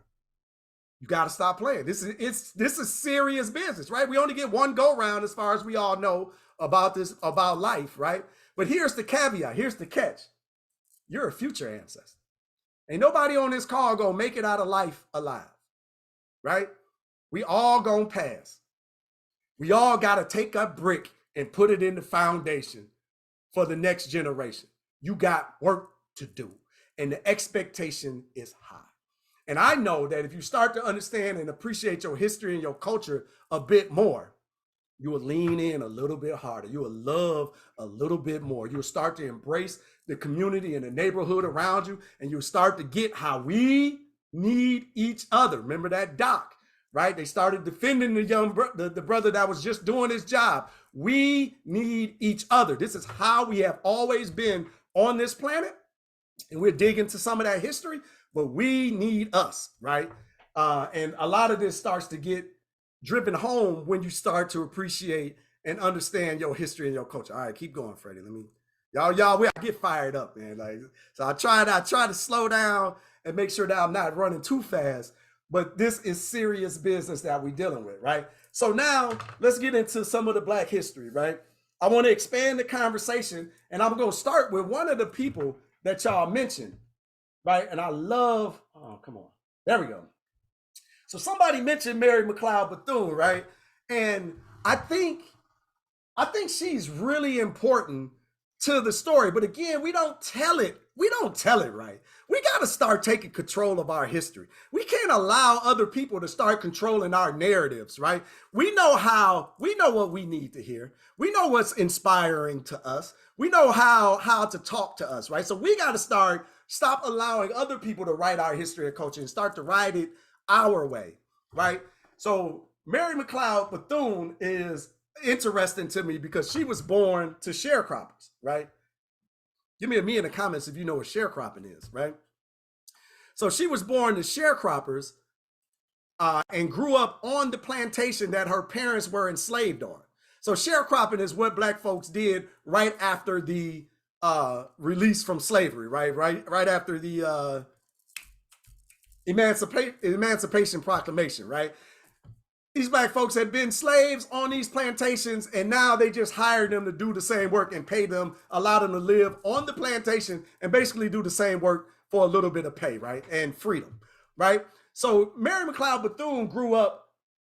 You got to stop playing. This is serious business, right? We only get one go round as far as we all know about life, right? But here's the caveat. Here's the catch. You're a future ancestor. Ain't nobody on this call gonna make it out of life alive, right? We all gonna pass. We all got to take a brick and put it in the foundation for the next generation. You got work to do, and the expectation is high. And I know that if you start to understand and appreciate your history and your culture a bit more, you will lean in a little bit harder. You will love a little bit more. You will start to embrace the community and the neighborhood around you, and you'll start to get how we need each other. Remember that doc, right? They started defending the brother that was just doing his job. We need each other. This is how we have always been on this planet, and we're digging into some of that history, but we need us, right? And a lot of this starts to get driven home when you start to appreciate and understand your history and your culture. All right, keep going, Freddie. I get fired up, man. So I try to slow down and make sure that I'm not running too fast. But this is serious business that we're dealing with, right? So now let's get into some of the Black history, right? I want to expand the conversation, and I'm going to start with one of the people that y'all mentioned, right? And I love, oh, come on. There we go. So somebody mentioned Mary McLeod Bethune, right? And I think she's really important to the story. But again, we don't tell it right. We got to start taking control of our history. We can't allow other people to start controlling our narratives, right? We know what we need to hear. We know what's inspiring to us. We know how to talk to us, right? So we got to stop allowing other people to write our history and culture and start to write it our way, right? So Mary McLeod Bethune is interesting to me because she was born to sharecroppers, right? Give me a me in the comments if you know what sharecropping is, right? So she was born to sharecroppers and grew up on the plantation that her parents were enslaved on. So sharecropping is what Black folks did right after the released from slavery, right after the Emancipation Proclamation, right? These black folks had been slaves on these plantations, and now they just hired them to do the same work and pay them, allow them to live on the plantation and basically do the same work for a little bit of pay, right? And freedom, right? So Mary McLeod Bethune grew up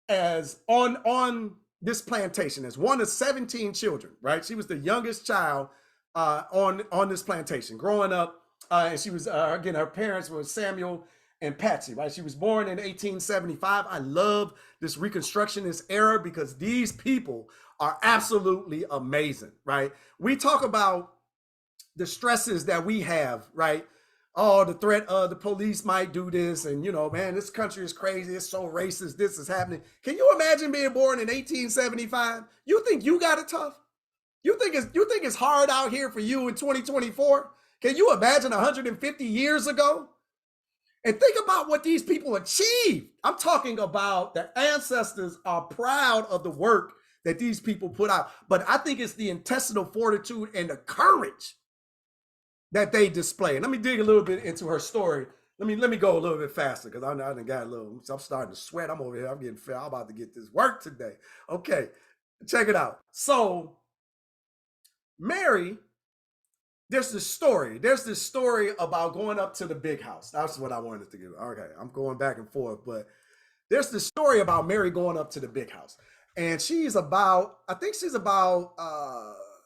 as on this plantation as one of 17 children, right? She was the youngest child on this plantation growing up. And she was, again, her parents were Samuel and Patsy, right? She was born in 1875. I love this Reconstructionist era because these people are absolutely amazing, right? We talk about the stresses that we have, right? Oh, the threat of the police might do this, and man, this country is crazy. It's so racist. This is happening. Can you imagine being born in 1875? You think you got it tough? You think it's hard out here for you in 2024? Can you imagine 150 years ago? And think about what these people achieved. I'm talking about the ancestors are proud of the work that these people put out. But I think it's the intestinal fortitude and the courage that they display. And let me dig a little bit into her story. Let me go a little bit faster because I done got a little, I'm starting to sweat. I'm over here. I'm getting fed. I'm about to get this work today. Okay, check it out. So Mary, there's this story about going up to the big house. That's what I wanted to give. Okay, I'm going back and forth, but there's this story about Mary going up to the big house. And I think she's about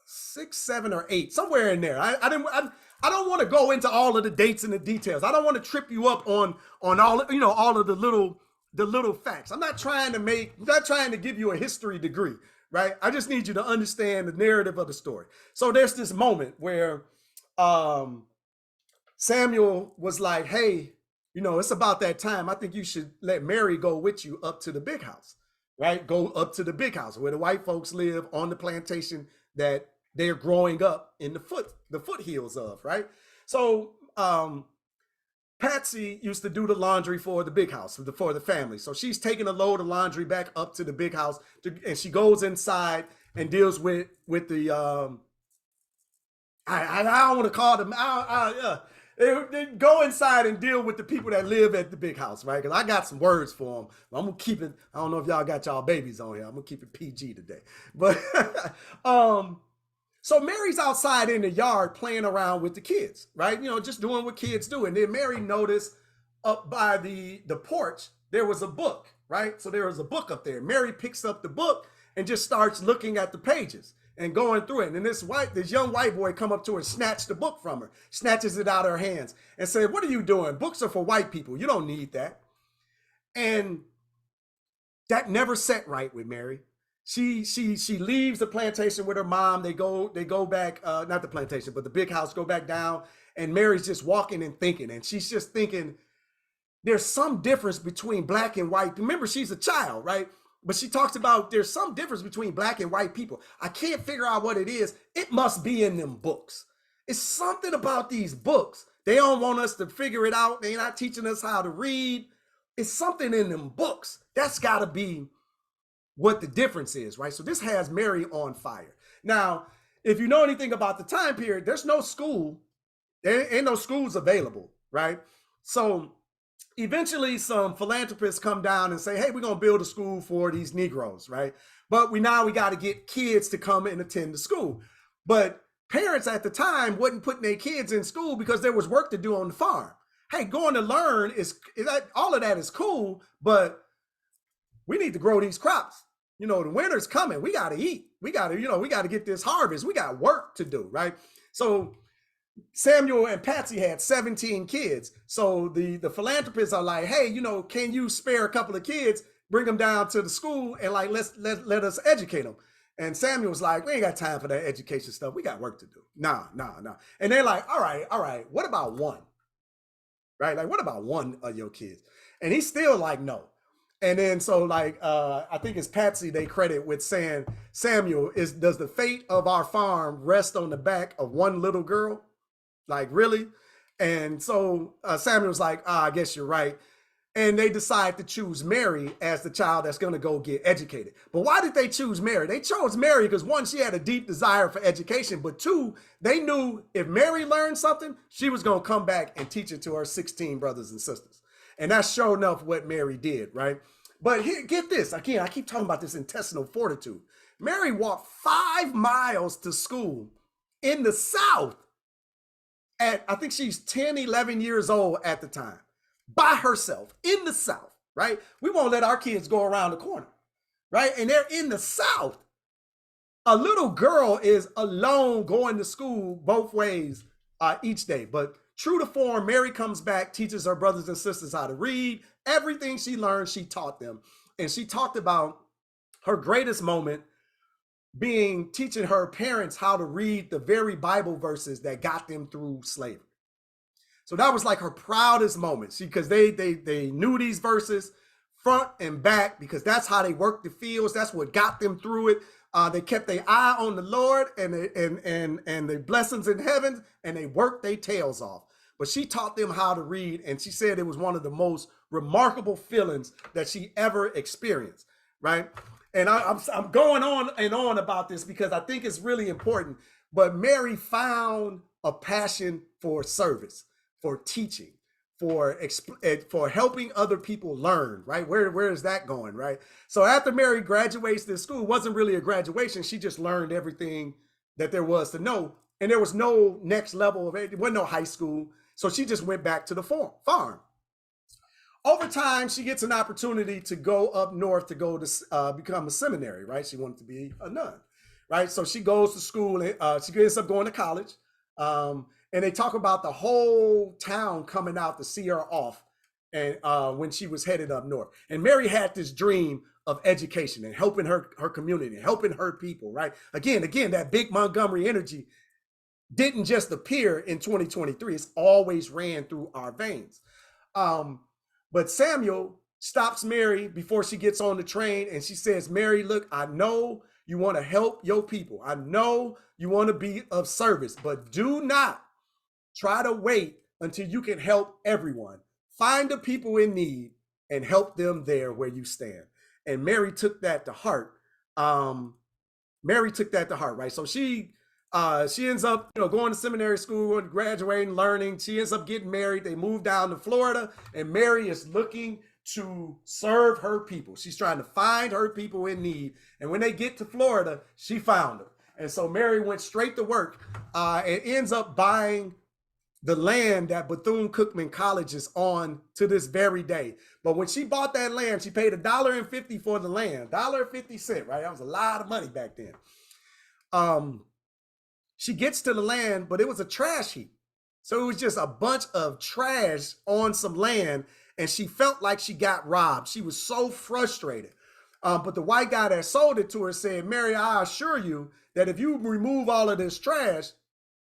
6, 7, or 8, somewhere in there. I don't want to go into all of the dates and the details. I don't want to trip you up on all all of the little facts. I'm not trying to give you a history degree, right? I just need you to understand the narrative of the story. So there's this moment where Samuel was like, hey, it's about that time. I think you should let Mary go with you up to the big house, right? Go up to the big house where the white folks live on the plantation that they're growing up in the foothills of, right? So Patsy used to do the laundry for the big house, for the family. So she's taking a load of laundry back up to the big house, and she goes inside and deals with the I don't want to call them. They go inside and deal with the people that live at the big house, right? Because I got some words for them. I'm gonna keep it. I don't know if y'all got y'all babies on here. I'm gonna keep it PG today, but so Mary's outside in the yard playing around with the kids, right? Just doing what kids do. And then Mary noticed up by the porch there was a book, right? So there was a book up there. Mary picks up the book and just starts looking at the pages and going through it. And this young white boy come up to her, snatch the book from her, snatches it out of her hands and said, what are you doing? Books are for white people. You don't need that. And that never set right with Mary. She leaves the plantation with her mom. They go back, not the plantation, but the big house, go back down. And Mary's just walking and thinking. And she's just thinking, there's some difference between black and white. Remember, she's a child, right? But she talks about there's some difference between black and white people. I can't figure out what it is. It must be in them books. It's something about these books. They don't want us to figure it out. They're not teaching us how to read. It's something in them books. That's got to be what the difference is, right? So this has Mary on fire. Now, if you know anything about the time period, there's no school. There ain't no schools available, right? So eventually some philanthropists come down and say, hey, we're going to build a school for these Negroes, right? But we got to get kids to come and attend the school. But parents at the time wasn't putting their kids in school because there was work to do on the farm. Hey, going to learn all of that is cool, but we need to grow these crops. The winter's coming. We got to eat. We got to get this harvest. We got work to do, right? So Samuel and Patsy had 17 kids. So the philanthropists are like, hey, can you spare a couple of kids, bring them down to the school and let us educate them? And Samuel's like, we ain't got time for that education stuff. We got work to do. Nah. And they're like, all right. What about one? Right? Like, what about one of your kids? And he's still like, no. And then so I think it's Patsy they credit with saying, Samuel, does the fate of our farm rest on the back of one little girl? Like, really? And so Samuel's like, I guess you're right. and they decide to choose Mary as the child that's going to go get educated. But why did they choose Mary? They chose Mary because one, she had a deep desire for education, but two, they knew if Mary learned something, she was going to come back and teach it to her 16 brothers and sisters. And that's sure enough what Mary did, right? But here, get this. Again, I keep talking about this intestinal fortitude. Mary walked 5 miles to school in the South at, I think she's 10, 11 years old at the time, by herself in the South, right? We won't let our kids go around the corner, right? And they're in the South. A little girl is alone going to school both ways each day. But true to form, Mary comes back, teaches her brothers and sisters how to read. Everything she learned, she taught them. And she talked about her greatest moment being teaching her parents how to read the very Bible verses that got them through slavery. So that was like her proudest moment. See, because they knew these verses front and back, because that's how they worked the fields. That's what got them through it. They kept their eye on the Lord and the blessings in heaven, and they worked their tails off. But she taught them how to read, and she said it was one of the most remarkable feelings that she ever experienced, right? And I'm going on and on about this because I think it's really important. But Mary found a passion for service, for teaching, for helping other people learn, right? Where is that going, right? So after Mary graduates this school, it wasn't really a graduation. She just learned everything that there was to know. And there was no next level of it. There wasn't no high school. So she just went back to the farm. Over time, she gets an opportunity to go up north to go to become a seminary, right? She wanted to be a nun, right? So she goes to school, and she ends up going to college. And they talk about the whole town coming out to see her off, and when she was headed up north. And Mary had this dream of education and helping her community, helping her people, right? Again, that big Montgomery energy didn't just appear in 2023. It's always ran through our veins. But Samuel stops Mary before she gets on the train, and she says, Mary, look, I know you want to help your people. I know you want to be of service, but do not try to wait until you can help everyone. Find the people in need and help them there where you stand. And Mary took that to heart. Right? So she ends up, going to seminary school, graduating, learning. She ends up getting married. They move down to Florida, and Mary is looking to serve her people. She's trying to find her people in need. And when they get to Florida, she found them. And so Mary went straight to work and ends up buying the land that Bethune-Cookman College is on to this very day. But when she bought that land, she paid $1.50 for the land, $1.50, right? That was a lot of money back then. She gets to the land, but it was a trash heap. So it was just a bunch of trash on some land, and she felt like she got robbed. She was so frustrated. But the white guy that sold it to her said, Mary, I assure you that if you remove all of this trash,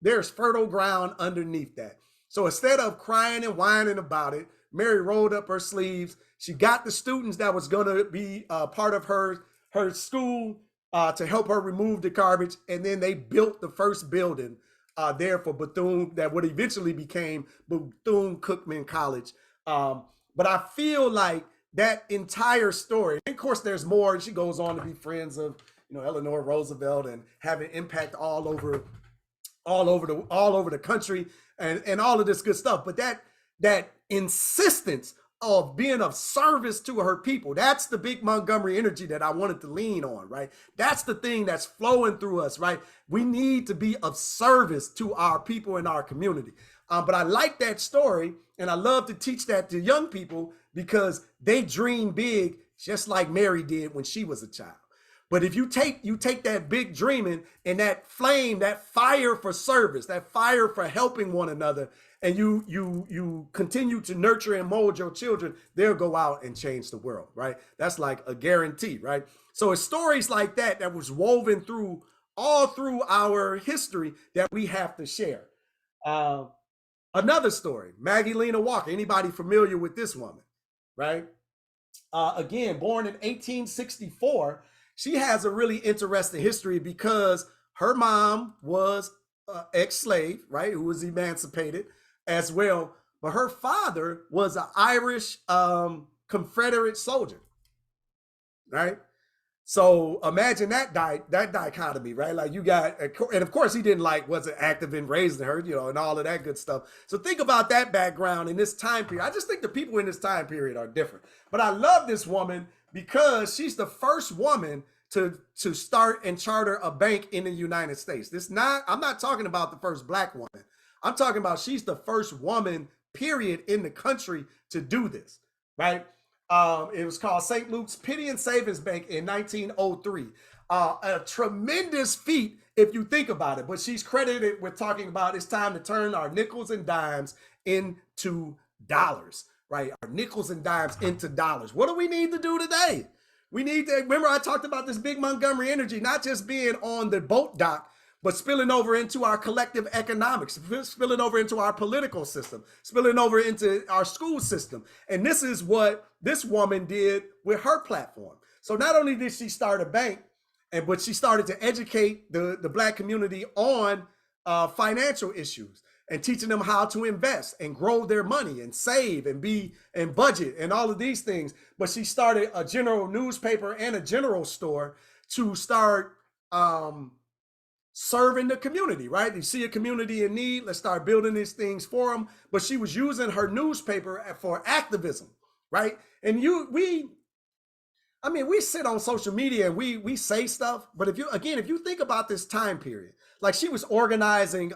there's fertile ground underneath that. So instead of crying and whining about it, Mary rolled up her sleeves. She got the students that was going to be part of her school to help her remove the garbage. And then they built the first building there for Bethune that would eventually became Bethune-Cookman College. But I feel like that entire story, and of course there's more. She goes on to be friends of, Eleanor Roosevelt and have an impact all over the country and all of this good stuff. But that insistence of being of service to her people, that's the big Montgomery energy that I wanted to lean on, right? That's the thing that's flowing through us, right? We need to be of service to our people in our community. But I like that story, and I love to teach that to young people because they dream big, just like Mary did when she was a child. But if you take that big dreaming and that flame, that fire for service, that fire for helping one another, and you continue to nurture and mold your children, they'll go out and change the world, right? That's like a guarantee, right? So it's stories like that was woven all through our history that we have to share. Another story, Maggie Lena Walker. Anybody familiar with this woman, right? Again, born in 1864. She has a really interesting history because her mom was ex-slave, right, who was emancipated as well. but her father was an Irish Confederate soldier, right? So imagine that dichotomy, right? Like you got, and of course he didn't wasn't active in raising her, and all of that good stuff. So think about that background in this time period. I just think the people in this time period are different. But I love this woman because she's the first woman to start and charter a bank in the United States. I'm not talking about the first black woman. I'm talking about she's the first woman, period, in the country to do this, right? It was called St. Luke's Pity and Savings Bank in 1903. A tremendous feat if you think about it, but she's credited with talking about it's time to turn our nickels and dimes into dollars, right? Our nickels and dimes into dollars. What do we need to do today? We need to, remember I talked about this big Montgomery energy, not just being on the boat dock, but spilling over into our collective economics, spilling over into our political system, spilling over into our school system. And this is what this woman did with her platform. So not only did she start a bank, but she started to educate the black community on financial issues and teaching them how to invest and grow their money and save and be and budget and all of these things. But she started a general newspaper and a general store to start serving the community, right? You see a community in need, let's start building these things for them. But she was using her newspaper for activism, right? And we sit on social media and we say stuff, but if you think about this time period, like she was organizing,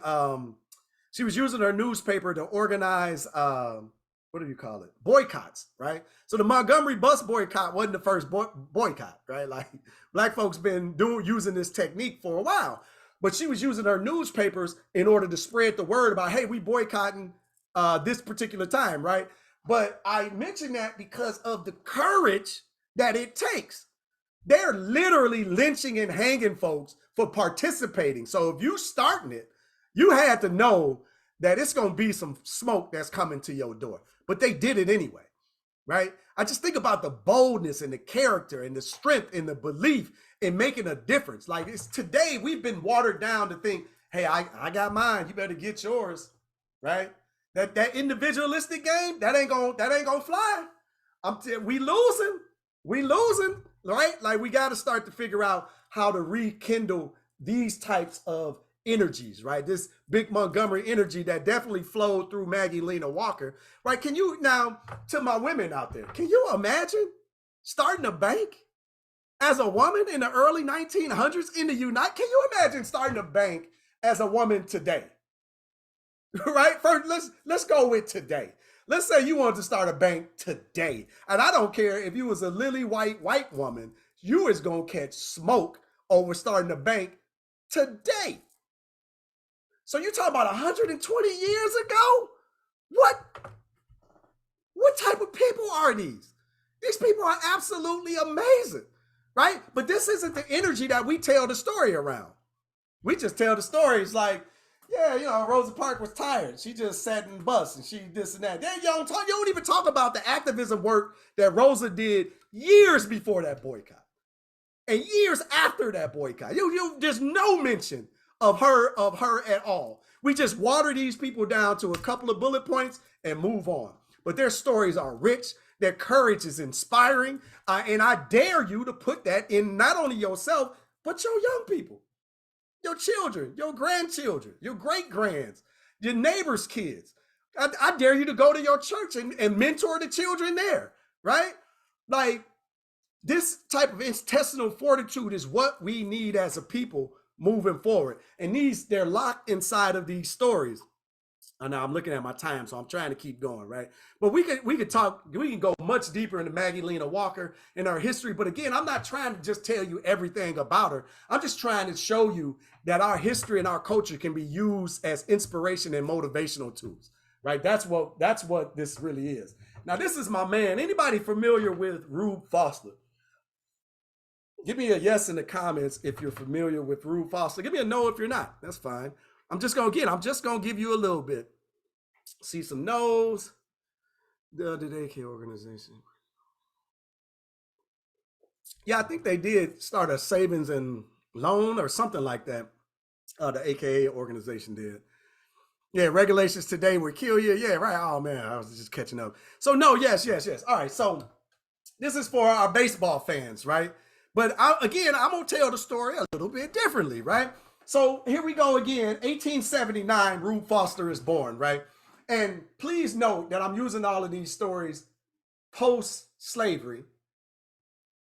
she was using her newspaper to organize, what do you call it? Boycotts, right? So the Montgomery bus boycott wasn't the first boycott, right? Like black folks been using this technique for a while. But she was using her newspapers in order to spread the word about, hey, we boycotting this particular time, right? But I mention that because of the courage that it takes. They're literally lynching and hanging folks for participating. So if you starting it, you had to know that it's going to be some smoke that's coming to your door. But they did it anyway, right? I just think about the boldness and the character and the strength and the belief in making a difference. Like it's today, we've been watered down to think, hey, I got mine, you better get yours, right? That individualistic game, that ain't gonna fly. We losing, right? Like we got to start to figure out how to rekindle these types of energies, right? This big Montgomery energy that definitely flowed through Maggie Lena Walker, right? Can you now, to my women out there, can you imagine starting a bank as a woman in the early 1900s in the United? Can you imagine starting a bank as a woman today? Right? First, let's go with today. Let's say you wanted to start a bank today, and I don't care if you was a lily white woman, you was gonna catch smoke over starting a bank today. So you talk about 120 years ago? What type of people are these? These people are absolutely amazing, right? But this isn't the energy that we tell the story around. We just tell the stories like, yeah, Rosa Parks was tired. She just sat in the bus and she this and that. Then you don't even talk about the activism work that Rosa did years before that boycott and years after that boycott. There's no mention of her at all. We just water these people down to a couple of bullet points and move on. But their stories are rich. Their courage is inspiring. And I dare you to put that in not only yourself, but your young people, your children, your grandchildren, your great-grands, your neighbors' kids. I dare you to go to your church and mentor the children there, right? Like this type of intestinal fortitude is what we need as a people moving forward. And they're locked inside of these stories. I know I'm looking at my time, so I'm trying to keep going, right? But we can go much deeper into Maggie Lena Walker and her history. But again, I'm not trying to just tell you everything about her. I'm just trying to show you that our history and our culture can be used as inspiration and motivational tools, right? That's what this really is. Now, this is my man. Anybody familiar with Rube Foster? Give me a yes in the comments if you're familiar with Rube Foster. Give me a no if you're not. That's fine. I'm just gonna give you a little bit. See some no's. The AK organization. Yeah, I think they did start a savings and loan or something like that. The AKA organization did. Yeah, regulations today would kill you. Yeah, right. Oh man, I was just catching up. So no, yes, yes, yes. All right, so this is for our baseball fans, right? But again, I'm gonna tell the story a little bit differently, right? So here we go again. 1879, Rube Foster is born, right? And please note that I'm using all of these stories post-slavery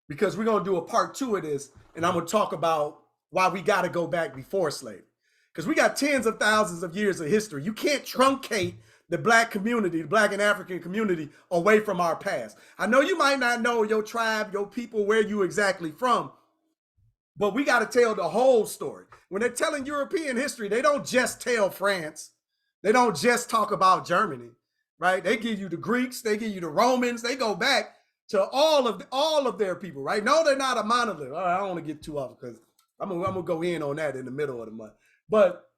because we're gonna do a part two of this, and I'm gonna talk about why we got to go back before slavery, because we got tens of thousands of years of history. You can't truncate the black community, the black and African community, away from our past. I know you might not know your tribe, your people, where you exactly from, but we got to tell the whole story. When they're telling European history, they don't just tell France. They don't just talk about Germany, right? They give you the Greeks, they give you the Romans, they go back to all of their people, right? No, they're not a monolith. All right, I don't want to get too off because I'm gonna go in on that in the middle of the month. But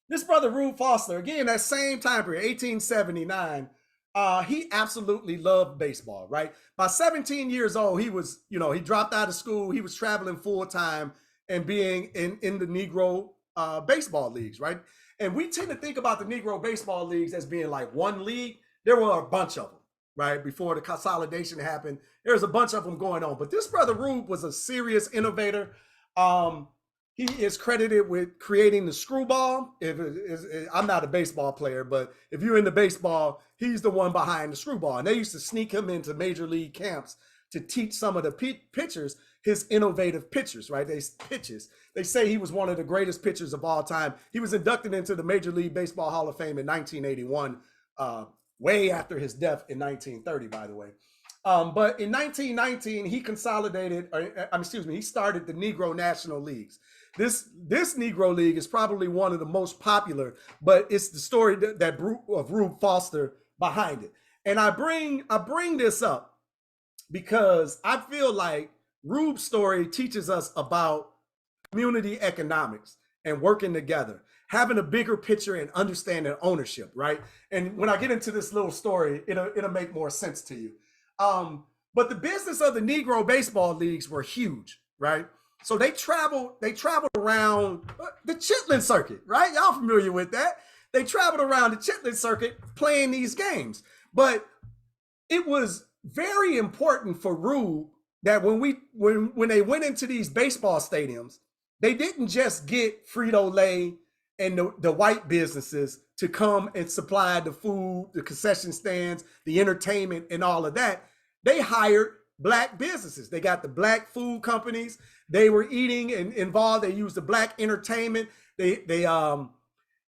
this brother Rube Foster, again, that same time period, 1879, he absolutely loved baseball, right? By 17 years old, he was, he dropped out of school. He was traveling full time and being in the Negro baseball leagues, right? And we tend to think about the Negro baseball leagues as being like one league. There were a bunch of them, right? Before the consolidation happened, there was a bunch of them going on. But this brother Rube was a serious innovator. He is credited with creating the screwball. I'm not a baseball player, but if you're into baseball, he's the one behind the screwball. And they used to sneak him into major league camps to teach some of the pitchers his innovative pitches, right? They say he was one of the greatest pitchers of all time. He was inducted into the Major League Baseball Hall of Fame in 1981, way after his death in 1930, by the way. But in 1919, he he started the Negro National Leagues. This Negro League is probably one of the most popular, but it's the story of Rube Foster behind it. And I bring this up because I feel like Rube's story teaches us about community economics and working together, having a bigger picture and understanding ownership, right? And when I get into this little story, it'll make more sense to you. But the business of the Negro baseball leagues were huge, right? So they traveled around the Chitlin circuit, right? Y'all familiar with that? They traveled around the Chitlin circuit playing these games. But it was very important for Rube that when they went into these baseball stadiums, they didn't just get Frito-Lay and the white businesses to come and supply the food, the concession stands, the entertainment, and all of that. They hired black businesses. They got the black food companies. They were eating and involved. They used the black entertainment. They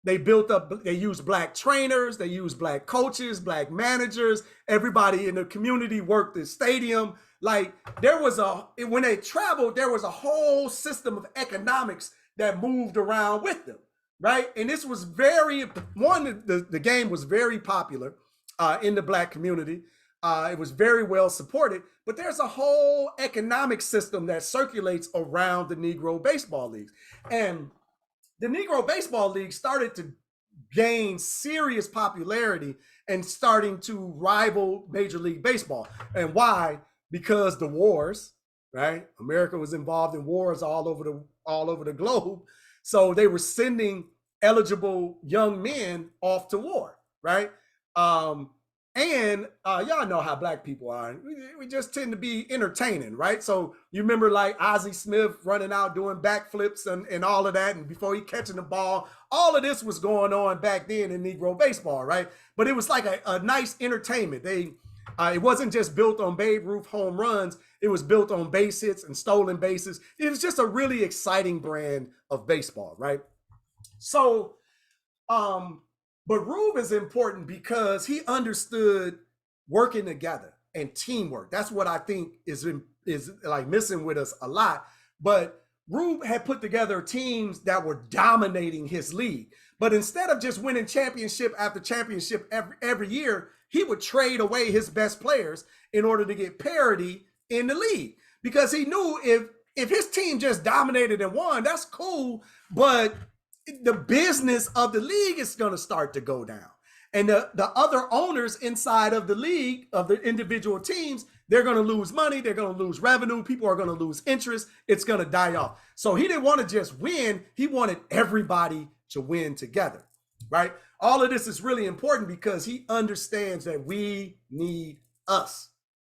built up. They used black trainers. They used black coaches, black managers. Everybody in the community worked the stadium. Like when they traveled, there was a whole system of economics that moved around with them, right? And this was the game was very popular in the black community. It was very well supported, but there's a whole economic system that circulates around the Negro baseball leagues. And the Negro baseball league started to gain serious popularity and starting to rival Major League Baseball. And why? Because the wars, right? America was involved in wars all over the globe. So they were sending eligible young men off to war, right? And y'all know how black people are. We just tend to be entertaining, right? So you remember like Ozzie Smith running out doing backflips and all of that, and before he catching the ball, all of this was going on back then in Negro baseball, right? But it was like a nice entertainment. It wasn't just built on Babe Ruth home runs. It was built on base hits and stolen bases. It was just a really exciting brand of baseball, right? So, but Rube is important because he understood working together and teamwork. That's what I think is like missing with us a lot. But Rube had put together teams that were dominating his league. But instead of just winning championship after championship every year, he would trade away his best players in order to get parity in the league. Because he knew if his team just dominated and won, that's cool, but the business of the league is going to start to go down. And the other owners inside of the league, of the individual teams, they're going to lose money. They're going to lose revenue. People are going to lose interest. It's going to die off. So he didn't want to just win. He wanted everybody to win together, right? All of this is really important because he understands that we need us.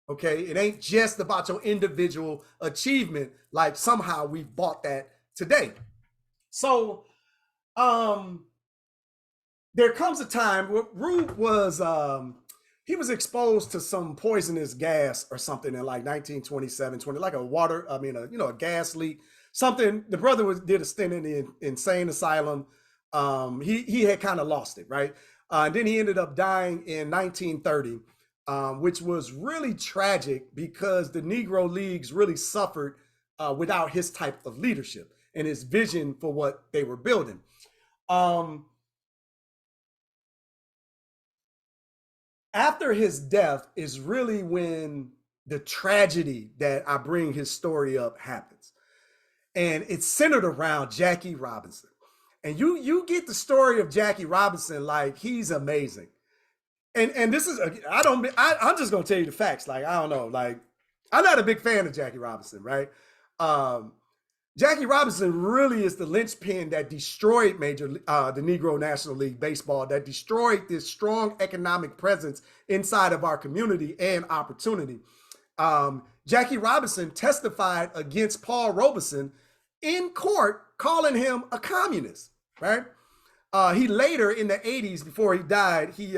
Okay, it ain't just about your individual achievement, like somehow we've bought that today. So there comes a time where Rube was he was exposed to some poisonous gas or something in like 1927, 20, like a water, I mean, a gas leak, something. The brother did a stint in the insane asylum. He had kind of lost it, right? And then he ended up dying in 1930, which was really tragic because the Negro Leagues really suffered without his type of leadership and his vision for what they were building. After his death is really when the tragedy that I bring his story up happens. And it's centered around Jackie Robinson. And you get the story of Jackie Robinson like he's amazing. And this is I'm just gonna tell you the facts. Like, I don't know, like I'm not a big fan of Jackie Robinson, right? Jackie Robinson really is the linchpin that destroyed the Negro National League Baseball, that destroyed this strong economic presence inside of our community and opportunity. Jackie Robinson testified against Paul Robeson in court, calling him a communist, right? He later, in the 80s, before he died, he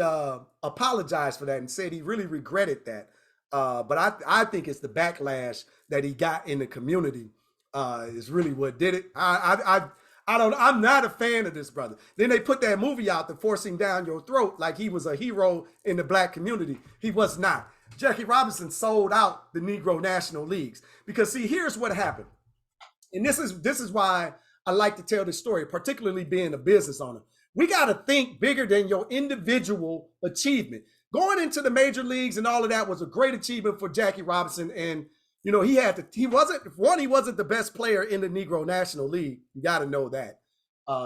apologized for that and said he really regretted that. But I think it's the backlash that he got in the community is really what did it. I'm not a fan of this brother. Then they put that movie out, The Forcing Down Your Throat, like he was a hero in the black community. He was not. Jackie Robinson sold out the Negro National Leagues because, see, here's what happened. And this is why I like to tell this story, particularly being a business owner. We got to think bigger than your individual achievement. Going into the major leagues and all of that was a great achievement for Jackie Robinson. And, you know, he wasn't the best player in the Negro National League. You got to know that.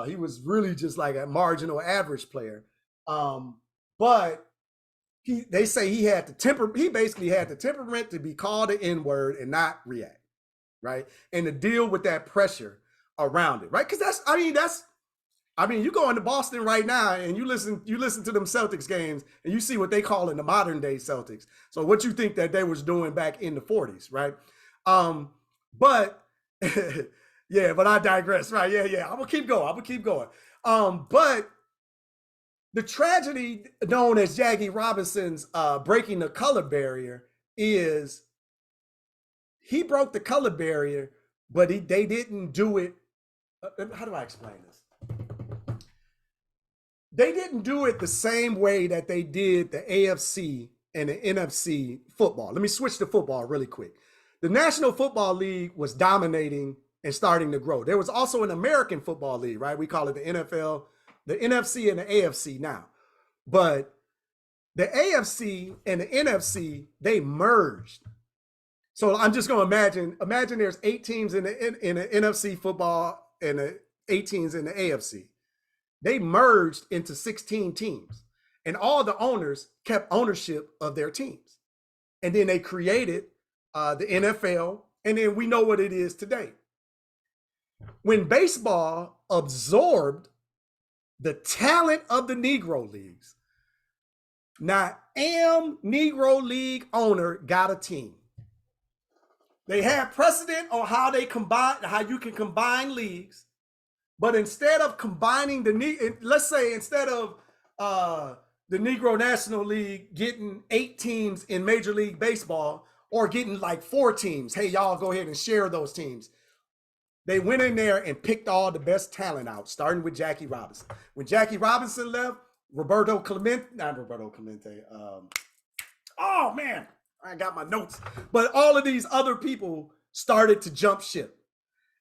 He was really just like a marginal average player. But they say he basically had the temperament to be called the N-word and not react, right? And to deal with that pressure around it, right? Because you go into Boston right now and you listen to them Celtics games and you see what they call in the modern day Celtics. So what you think that they was doing back in the 40s, right? But yeah, but I digress, right? Yeah. I'm gonna keep going. But the tragedy known as Jackie Robinson's breaking the color barrier is he broke the color barrier, but they didn't do it. How do I explain this? They didn't do it the same way that they did the AFC and the NFC football. Let me switch to football really quick. The National Football League was dominating and starting to grow. There was also an American Football League, right? We call it the NFL, the NFC and the AFC now. But the AFC and the NFC, they merged. So I'm just going to imagine there's 8 teams in the NFC football and the 8 teams in the AFC. They merged into 16 teams, and all the owners kept ownership of their teams. And then they created the NFL, and then we know what it is today. When baseball absorbed the talent of the Negro Leagues, now Negro League owner got a team. They had precedent on how you can combine leagues. But instead of combining let's say instead of the Negro National League getting 8 teams in Major League Baseball or getting like 4 teams, hey, y'all go ahead and share those teams. They went in there and picked all the best talent out, starting with Jackie Robinson. When Jackie Robinson left, oh man, I got my notes. But all of these other people started to jump ship.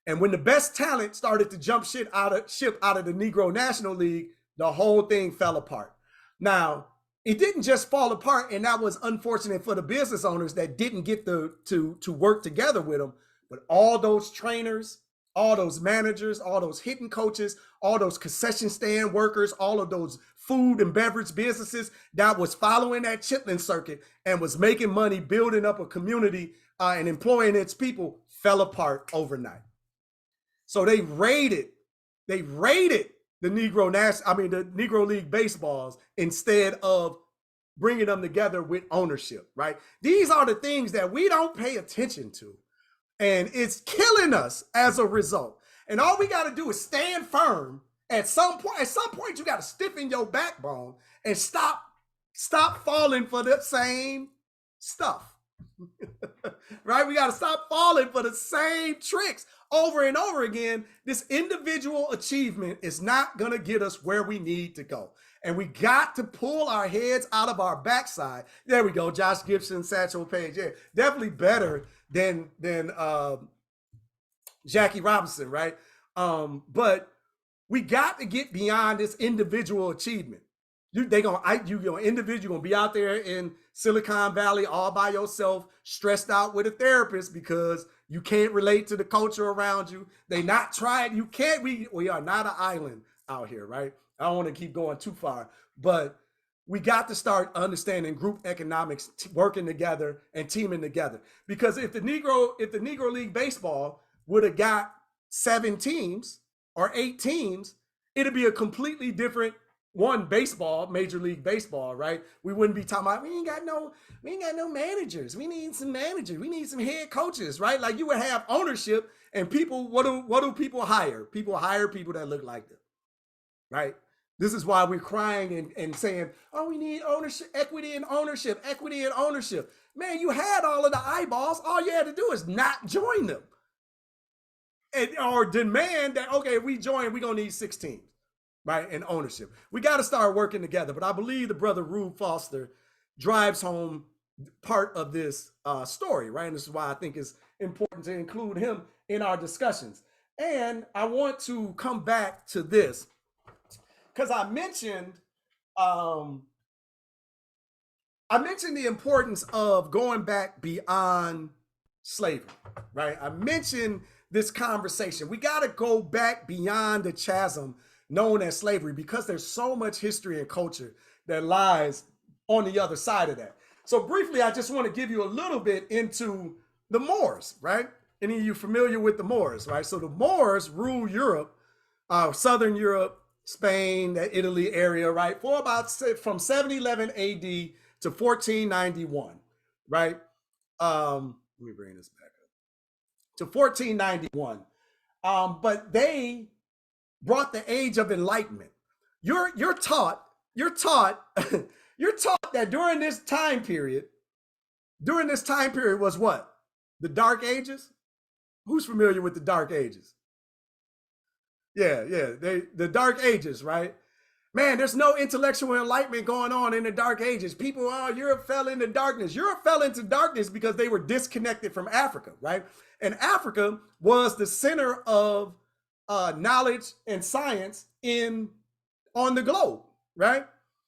And when the best talent started to jump ship out of the Negro National League, the whole thing fell apart. Now, it didn't just fall apart, and that was unfortunate for the business owners that didn't get to work together with them. But all those trainers, all those managers, all those hitting coaches, all those concession stand workers, all of those food and beverage businesses that was following that Chitlin circuit and was making money, building up a community and employing its people, fell apart overnight. So they raided the the Negro League baseballs instead of bringing them together with ownership, right? These are the things that we don't pay attention to. And it's killing us as a result. And all we got to do is stand firm. At some point, you got to stiffen your backbone and stop falling for the same stuff. Right? We got to stop falling for the same tricks over and over again. This individual achievement is not going to get us where we need to go. And we got to pull our heads out of our backside. There we go. Josh Gibson, Satchel Paige. Yeah, definitely better than Jackie Robinson, right? But we got to get beyond this individual achievement. You're gonna be out there in Silicon Valley all by yourself, stressed out with a therapist because you can't relate to the culture around you. They not trying. You can't. We are not an island out here, right? I don't want to keep going too far, but we got to start understanding group economics, working together and teaming together. Because if the Negro League baseball would have got 7 teams or 8 teams, it'd be a completely different Major League Baseball, right? We wouldn't be talking about we ain't got no managers. We need some managers. We need some head coaches, right? Like you would have ownership and people. What do people hire? People hire people that look like them, right? This is why we're crying and saying, oh, we need ownership, equity and ownership. Man, you had all of the eyeballs. All you had to do is not join them. Or demand that, okay, if we join, we're going to need 6 teams, right? And ownership. We got to start working together. But I believe the brother Rube Foster drives home part of this story, right? And this is why I think it's important to include him in our discussions. And I want to come back to this because I mentioned the importance of going back beyond slavery, right? I mentioned this conversation. We got to go back beyond the chasm known as slavery because there's so much history and culture that lies on the other side of that. So briefly, I just want to give you a little bit into the Moors, right? Any of you familiar with the Moors, right? So the Moors ruled Europe, Southern Europe, Spain, that Italy area, right? For about from 711 AD to 1491, right? Let me bring this back up to 1491. But they brought the age of enlightenment. You're taught that during this time period was what? The Dark Ages? Who's familiar with the Dark Ages? Yeah, the Dark Ages, right? Man, there's no intellectual enlightenment going on in the Dark Ages. People, Europe fell into darkness. Europe fell into darkness because they were disconnected from Africa, right? And Africa was the center of knowledge and science on the globe, right?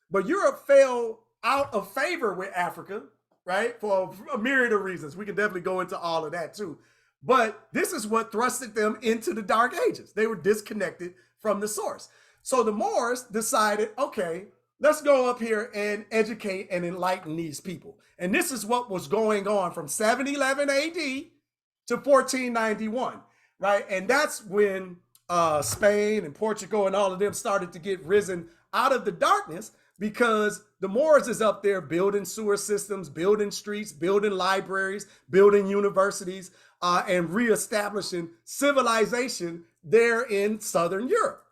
But Europe fell out of favor with Africa, right? For a myriad of reasons. We can definitely go into all of that too. But this is what thrusted them into the Dark Ages. They were disconnected from the source. So the Moors decided, okay, let's go up here and educate and enlighten these people. And this is what was going on from 711 AD to 1491, right? And that's when Spain and Portugal and all of them started to get risen out of the darkness because the Moors is up there building sewer systems, building streets, building libraries, building universities, and reestablishing civilization there in Southern Europe.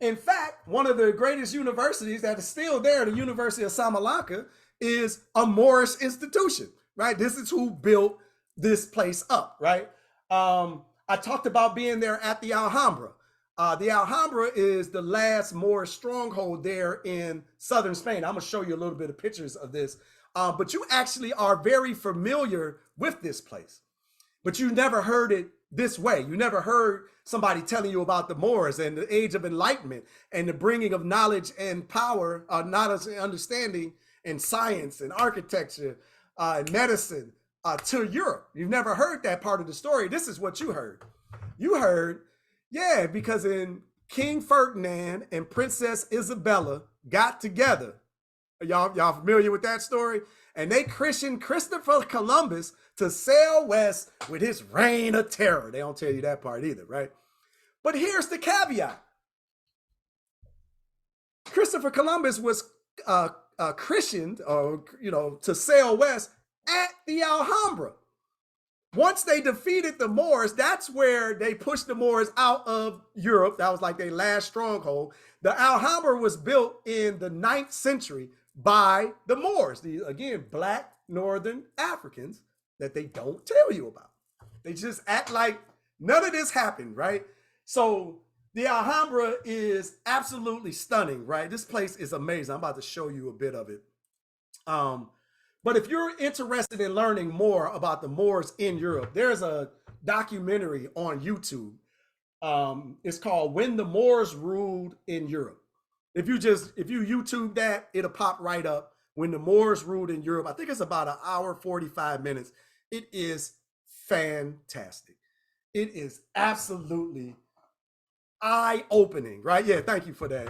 In fact, one of the greatest universities that is still there, the University of Salamanca, is a Moorish institution, right? This is who built this place up, right? I talked about being there at the Alhambra. The Alhambra is the last Moorish stronghold there in southern Spain. I'm going to show you a little bit of pictures of this. But you actually are very familiar with this place. But you never heard it this way. You never heard somebody telling you about the Moors and the Age of Enlightenment and the bringing of knowledge and power, knowledge and understanding and science and architecture and medicine to Europe. You've never heard that part of the story. This is what you heard. You heard, yeah, because in King Ferdinand and Princess Isabella got together. Y'all familiar with that story? And they christened Christopher Columbus to sail west with his reign of terror. They don't tell you that part either, right? But here's the caveat. Christopher Columbus was christened, or to sail west at the Alhambra. Once they defeated the Moors, that's where they pushed the Moors out of Europe. That was like their last stronghold. The Alhambra was built in the 9th century by the Moors, these, again, black northern Africans that they don't tell you about. They just act like none of this happened, right? So the Alhambra is absolutely stunning, right? This place is amazing. I'm about to show you a bit of it. But if you're interested in learning more about the Moors in Europe, there's a documentary on YouTube. It's called "When the Moors Ruled in Europe." If you YouTube that, it'll pop right up. When the Moors Ruled in Europe. I think it's about an hour 45 minutes. It is fantastic. It is absolutely eye-opening, right? Yeah, thank you for that.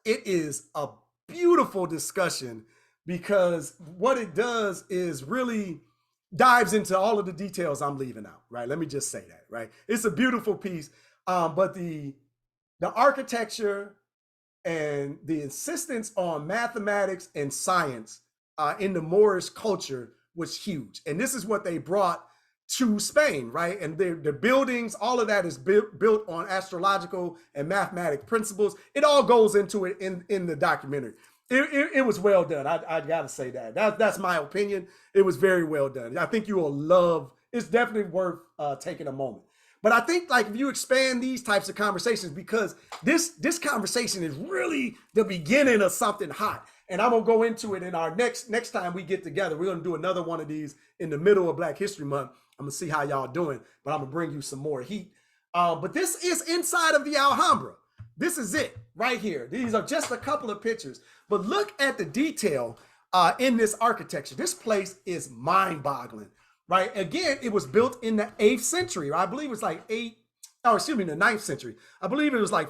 It is a beautiful discussion, because what it does is really dives into all of the details I'm leaving out, right? Let me just say that, right? It's a beautiful piece, but the architecture and the insistence on mathematics and science in the Moorish culture was huge. And this is what they brought to Spain, right? And the buildings, all of that is built on astrological and mathematic principles. It all goes into it in the documentary. It was well done. I gotta say that's my opinion. It was very well done. I think you will love. It's definitely worth taking a moment. But I think, like, if you expand these types of conversations, because this conversation is really the beginning of something hot, and I'm gonna go into it in our next time we get together. We're gonna do another one of these in the middle of Black History Month. I'm gonna see how y'all doing, but I'm gonna bring you some more heat. But this is inside of the Alhambra. This is it right here. These are just a couple of pictures, but look at the detail in this architecture. This place is mind-boggling, right? Again, it was built in the 8th century. I believe it was like the 9th century. I believe it was like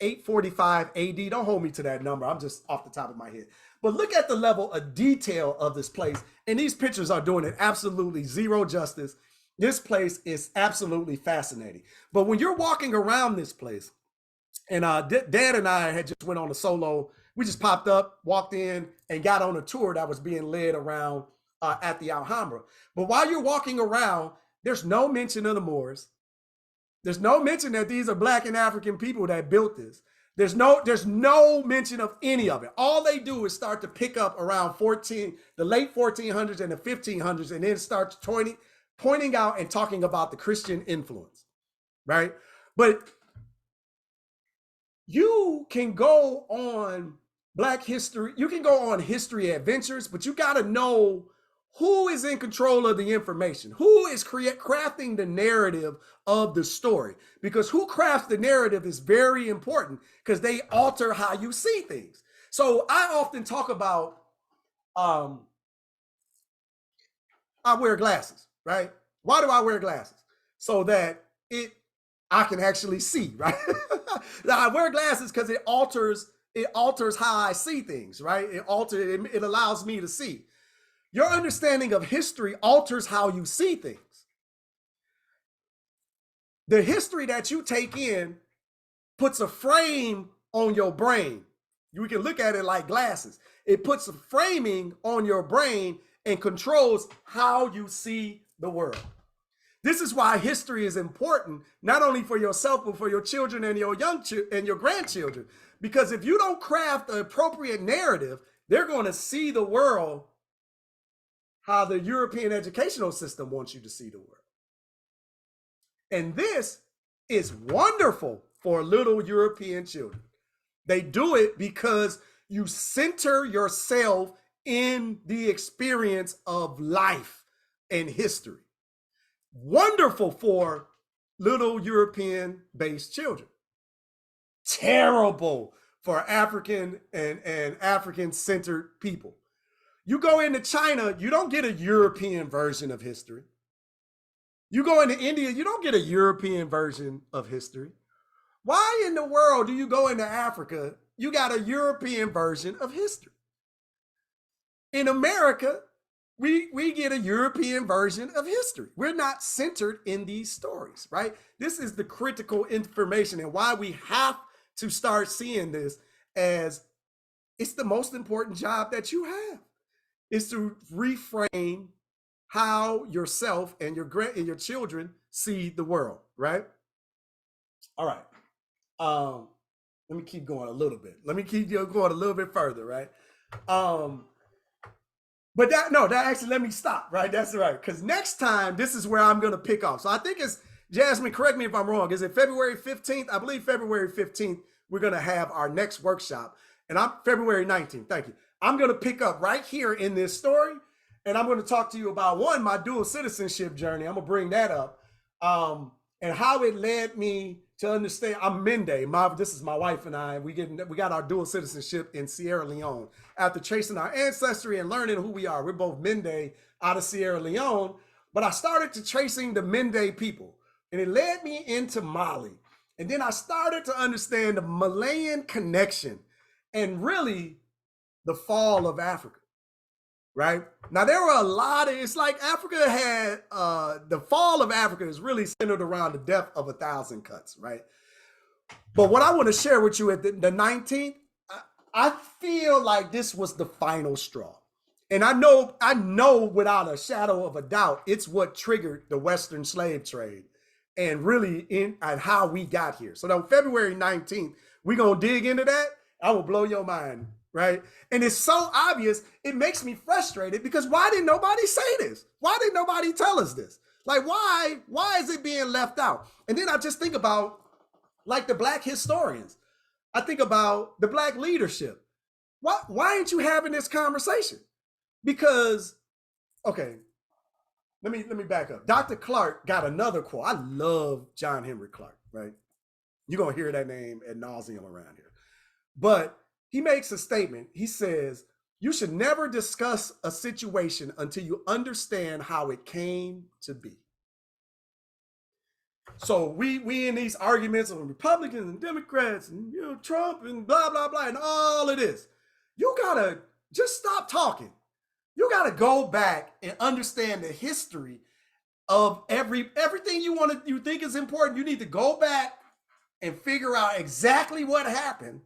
845 AD. Don't hold me to that number. I'm just off the top of my head. But look at the level of detail of this place. And these pictures are doing it absolutely zero justice. This place is absolutely fascinating. But when you're walking around this place, and Dad and I had just went on a solo. We just popped up, walked in, and got on a tour that was being led around at the Alhambra. But while you're walking around, there's no mention of the Moors. There's no mention that these are Black and African people that built this. There's no mention of any of it. All they do is start to pick up around the late 1400s and the 1500s, and then starts pointing out and talking about the Christian influence, right? But you can go on Black history, you can go on history adventures, but you got to know who is in control of the information, who is crafting the narrative of the story, because who crafts the narrative is very important, because they alter how you see things. So I often talk about, I wear glasses, right? Why do I wear glasses? So that I can actually see, right? I wear glasses because it alters how I see things, right? It allows me to see. Your understanding of history alters how you see things. The history that you take in puts a frame on your brain. You can look at it like glasses. It puts a framing on your brain and controls how you see the world. This is why history is important, not only for yourself, but for your children and your grandchildren. Because if you don't craft the appropriate narrative, they're going to see the world how the European educational system wants you to see the world. And this is wonderful for little European children. They do it because you center yourself in the experience of life and history. Wonderful for little European-based children. Terrible for African and African-centered people. You go into China, you don't get a European version of history. You go into India, you don't get a European version of history. Why in the world do you go into Africa, you got a European version of history? In America, we get a European version of history. We're not centered in these stories, right? This is the critical information and why we have to start seeing this as it's the most important job that you have, is to reframe how yourself and your children see the world, right? All right. Let me keep going a little bit. Let me keep going a little bit further, right? Um, but that actually let me stop, right? That's right. Because next time, this is where I'm gonna pick off. So I think it's Jasmine, correct me if I'm wrong. Is it February 15th? I believe February 15th, we're gonna have our next workshop. And I'm February 19th. Thank you. I'm gonna pick up right here in this story, and I'm gonna talk to you about my dual citizenship journey. I'm gonna bring that up. And how it led me to understand. I'm Mende. This is my wife and I. We got our dual citizenship in Sierra Leone after tracing our ancestry and learning who we are. We're both Mende out of Sierra Leone, but I started to tracing the Mende people, and it led me into Mali, and then I started to understand the Malayan connection, and really the fall of Africa. Right now, there were a lot of. It's like Africa had the fall of Africa is really centered around the death of 1,000 cuts, right? But what I want to share with you at the 19th, I feel like this was the final straw, and I know without a shadow of a doubt, it's what triggered the Western slave trade, and really and how we got here. So on February 19th, we're gonna dig into that. I will blow your mind. Right. And it's so obvious, it makes me frustrated because why didn't nobody say this? Why didn't nobody tell us this? Like, why is it being left out? And then I just think about like the Black historians. I think about the Black leadership. Why aren't you having this conversation? Because, okay, let me back up. Dr. Clark got another quote. I love John Henry Clark, right? You're going to hear that name ad nauseum around here. But he makes a statement. He says, you should never discuss a situation until you understand how it came to be. So we in these arguments of Republicans and Democrats and Trump and blah, blah, blah, and all of this. You gotta just stop talking. You gotta go back and understand the history of everything you think is important. You need to go back and figure out exactly what happened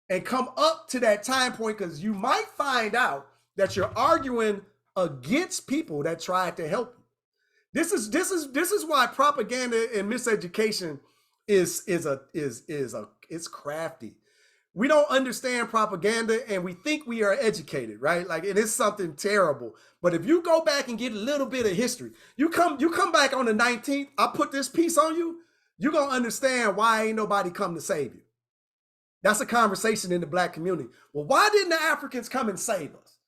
and come up to that time point, because you might find out that you're arguing against people that tried to help you. This is why propaganda and miseducation is crafty. We don't understand propaganda and we think we are educated, right? Like it is something terrible. But if you go back and get a little bit of history, you come back on the 19th, I put this piece on you, you're gonna understand why ain't nobody come to save you. That's a conversation in the Black community. Well, why didn't the Africans come and save us?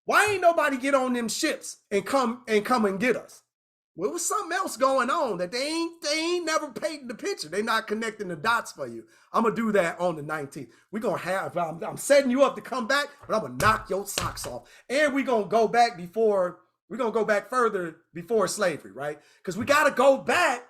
Why ain't nobody get on them ships and come and get us? Well, it was something else going on that they ain't never painted the picture. They're not connecting the dots for you. I'm gonna do that on the 19th. We're gonna have. I'm setting you up to come back, but I'm gonna knock your socks off, and we're gonna go back further before slavery, right? Because we gotta go back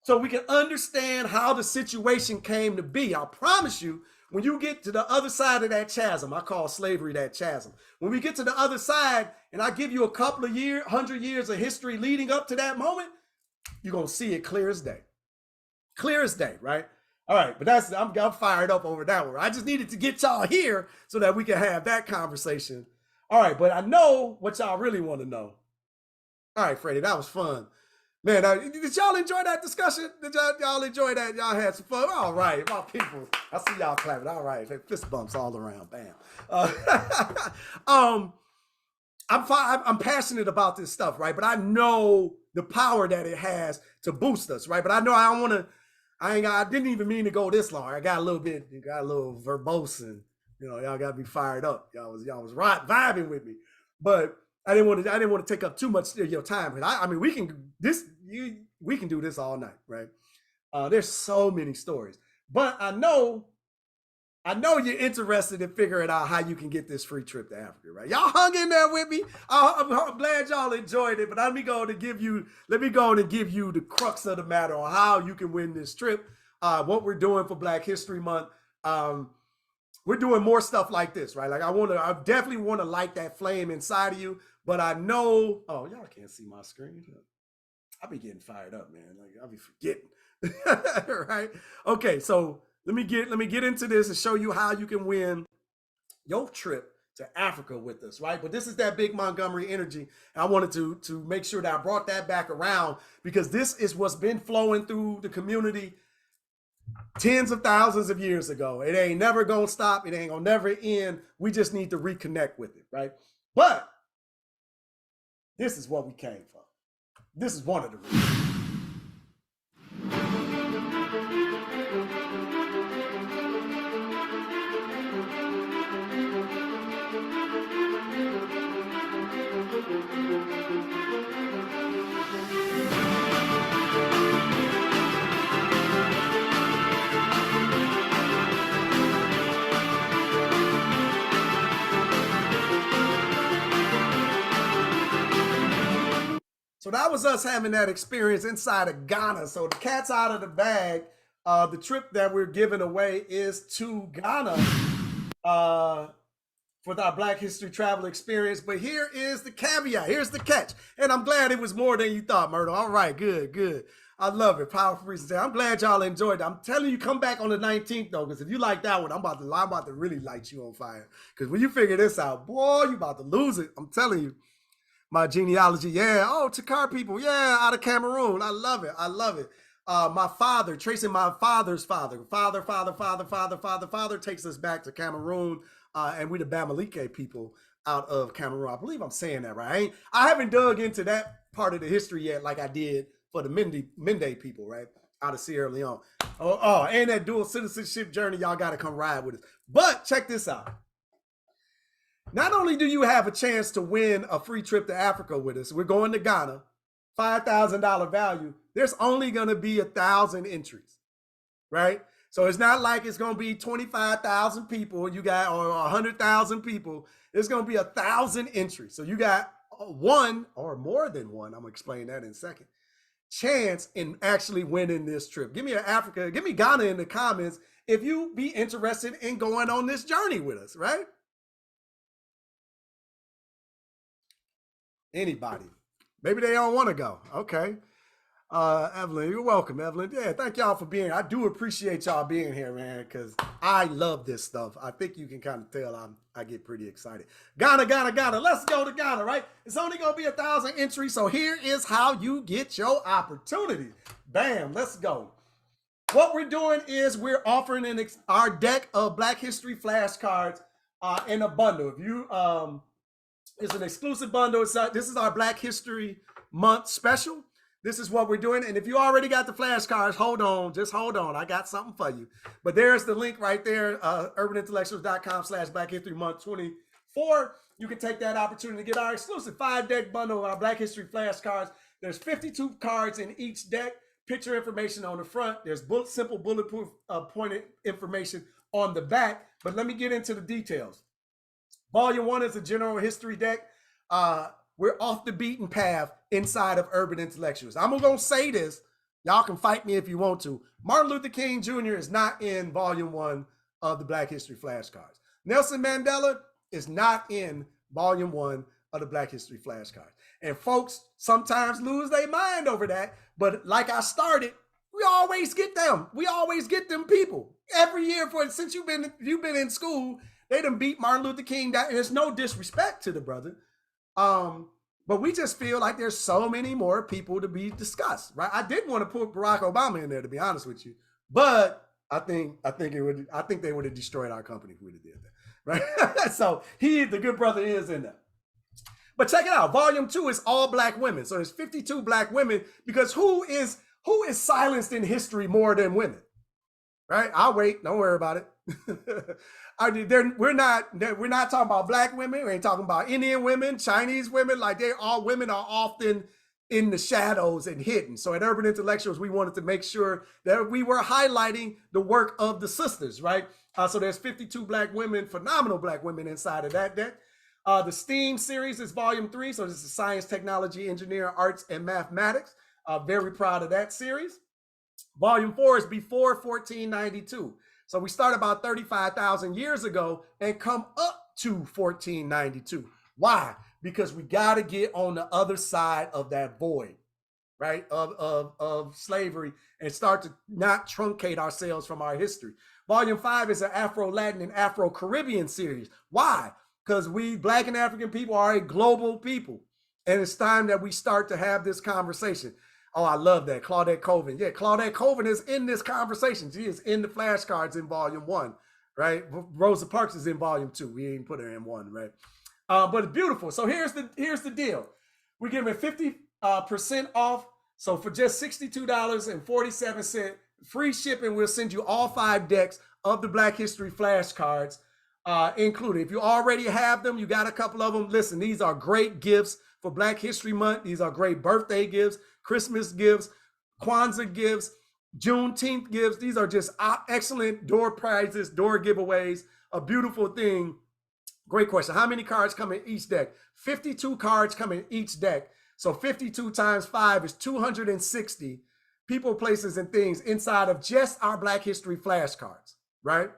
so we can understand how the situation came to be. I promise you. When you get to the other side of that chasm, I call slavery that chasm. When we get to the other side and I give you a couple of 100 years of history leading up to that moment, you're going to see it clear as day. Clear as day, right? All right, but I'm fired up over that one. I just needed to get y'all here so that we can have that conversation. All right, but I know what y'all really want to know. All right, Freddie, that was fun. Man, did y'all enjoy that discussion? Did y'all enjoy that? Y'all had some fun? All right, my people. I see y'all clapping. All right, fist bumps all around. Bam. I'm passionate about this stuff, right? But I know the power that it has to boost us, right? But I know I didn't even mean to go this long. I got a little verbose, and y'all got me fired up. Y'all was vibing with me, but I didn't want to take up too much of your time. I mean, we can do this all night, right? There's so many stories, but I know you're interested in figuring out how you can get this free trip to Africa, right? Y'all hung in there with me. I'm glad y'all enjoyed it, but let me go on and give you the crux of the matter on how you can win this trip. What we're doing for Black History Month. We're doing more stuff like this, right? Like I definitely want to light that flame inside of you, but I know, oh, y'all can't see my screen. I'll be getting fired up, man. Like I'll be forgetting, right? Okay, so let me get into this and show you how you can win your trip to Africa with us, right? But this is that big Montgomery energy. And I wanted to make sure that I brought that back around because this is what's been flowing through the community tens of thousands of years ago. It ain't never gonna stop. It ain't gonna never end. We just need to reconnect with it, right? But this is what we came from. This is one of the reasons. So that was us having that experience inside of Ghana. So the cat's out of the bag. The trip that we're giving away is to Ghana for our Black History travel experience. But here is the caveat. Here's the catch. And I'm glad it was more than you thought, Myrtle. All right, good, good. I love it. Powerful presentation. I'm glad y'all enjoyed it. I'm telling you, come back on the 19th, though, because if you like that one, I'm about to really light you on fire. Because when you figure this out, boy, you about to lose it. I'm telling you. My genealogy, yeah. Oh, Takar people, yeah, out of Cameroon. I love it. I love it. My father, tracing my father's father takes us back to Cameroon, and we the Bamileke people out of Cameroon. I believe I'm saying that right. I haven't dug into that part of the history yet, like I did for the Mende people, right, out of Sierra Leone. And that dual citizenship journey, y'all got to come ride with us. But check this out. Not only do you have a chance to win a free trip to Africa with us, we're going to Ghana, $5,000 value. There's only going to be 1,000 entries, right? So it's not like it's going to be 25,000 people you got or 100,000 people. It's going to be 1,000 entries. So you got one or more than one. I'm going to explain that in a second. Chance in actually winning this trip. Give me give me Ghana in the comments if you be interested in going on this journey with us, right? Anybody. Maybe they don't want to go. Okay. Evelyn, you're welcome, Evelyn. Yeah, thank y'all for being here. I do appreciate y'all being here, man, because I love this stuff. I think you can kind of tell I get pretty excited. Ghana. Let's go to Ghana, right? It's only going to be 1,000 entries, so here is how you get your opportunity. Bam, let's go. What we're doing is we're offering our deck of Black History flashcards in a bundle. If you... It's an exclusive bundle. This is our Black History Month special. This is what we're doing. And if you already got the flashcards, hold on. Just hold on. I got something for you. But there's the link right there, urbanintellectuals.com/Black History Month 24. You can take that opportunity to get our exclusive 5-deck bundle of our Black History flashcards. There's 52 cards in each deck. Picture information on the front. There's simple bulletproof pointed information on the back. But let me get into the details. Volume 1 is a general history deck. We're off the beaten path inside of Urban Intellectuals. I'm going to say this. Y'all can fight me if you want to. Martin Luther King Jr. is not in Volume 1 of the Black History flashcards. Nelson Mandela is not in Volume 1 of the Black History flashcards. And folks sometimes lose their mind over that. But like I started, we always get them. We always get them people. Every year since you've been in school, they done beat Martin Luther King down. And there's no disrespect to the brother. But we just feel like there's so many more people to be discussed, right? I didn't want to put Barack Obama in there, to be honest with you. But I think they would have destroyed our company if we would have did that, right? So the good brother is in there. But check it out. Volume 2 is all Black women. So there's 52 Black women because who is silenced in history more than women? Right? I'll wait. Don't worry about it. We're not talking about Black women. We ain't talking about Indian women, Chinese women. Like women are often in the shadows and hidden. So at Urban Intellectuals, we wanted to make sure that we were highlighting the work of the sisters, right? So there's 52 Black women, phenomenal Black women inside of that deck. The STEAM series is volume 3. So this is science, technology, engineering, arts, and mathematics. Very proud of that series. Volume 4 is before 1492. So we start about 35,000 years ago and come up to 1492. Why? Because we got to get on the other side of that void. right, of slavery and start to not truncate ourselves from our history. Volume 5 is an Afro-Latin and Afro-Caribbean series. Why? Because we, Black and African people, are a global people. And it's time that we start to have this conversation. Oh, I love that. Claudette Colvin. Yeah, Claudette Colvin is in this conversation. She is in the flashcards in volume 1, right? Rosa Parks is in volume 2. We ain't put her in 1, right? But it's beautiful. So here's the deal. We're giving 50% off. So for just $62.47, free shipping, we'll send you all 5 decks of the Black History flashcards included. If you already have them, you got a couple of them. Listen, these are great gifts for Black History Month. These are great birthday gifts, Christmas gifts, Kwanzaa gifts, Juneteenth gifts. These are just excellent door prizes, door giveaways, a beautiful thing. Great question. How many cards come in each deck? 52 cards come in each deck. So 52 times 5 is 260 people, places, and things inside of just our Black History flashcards, right?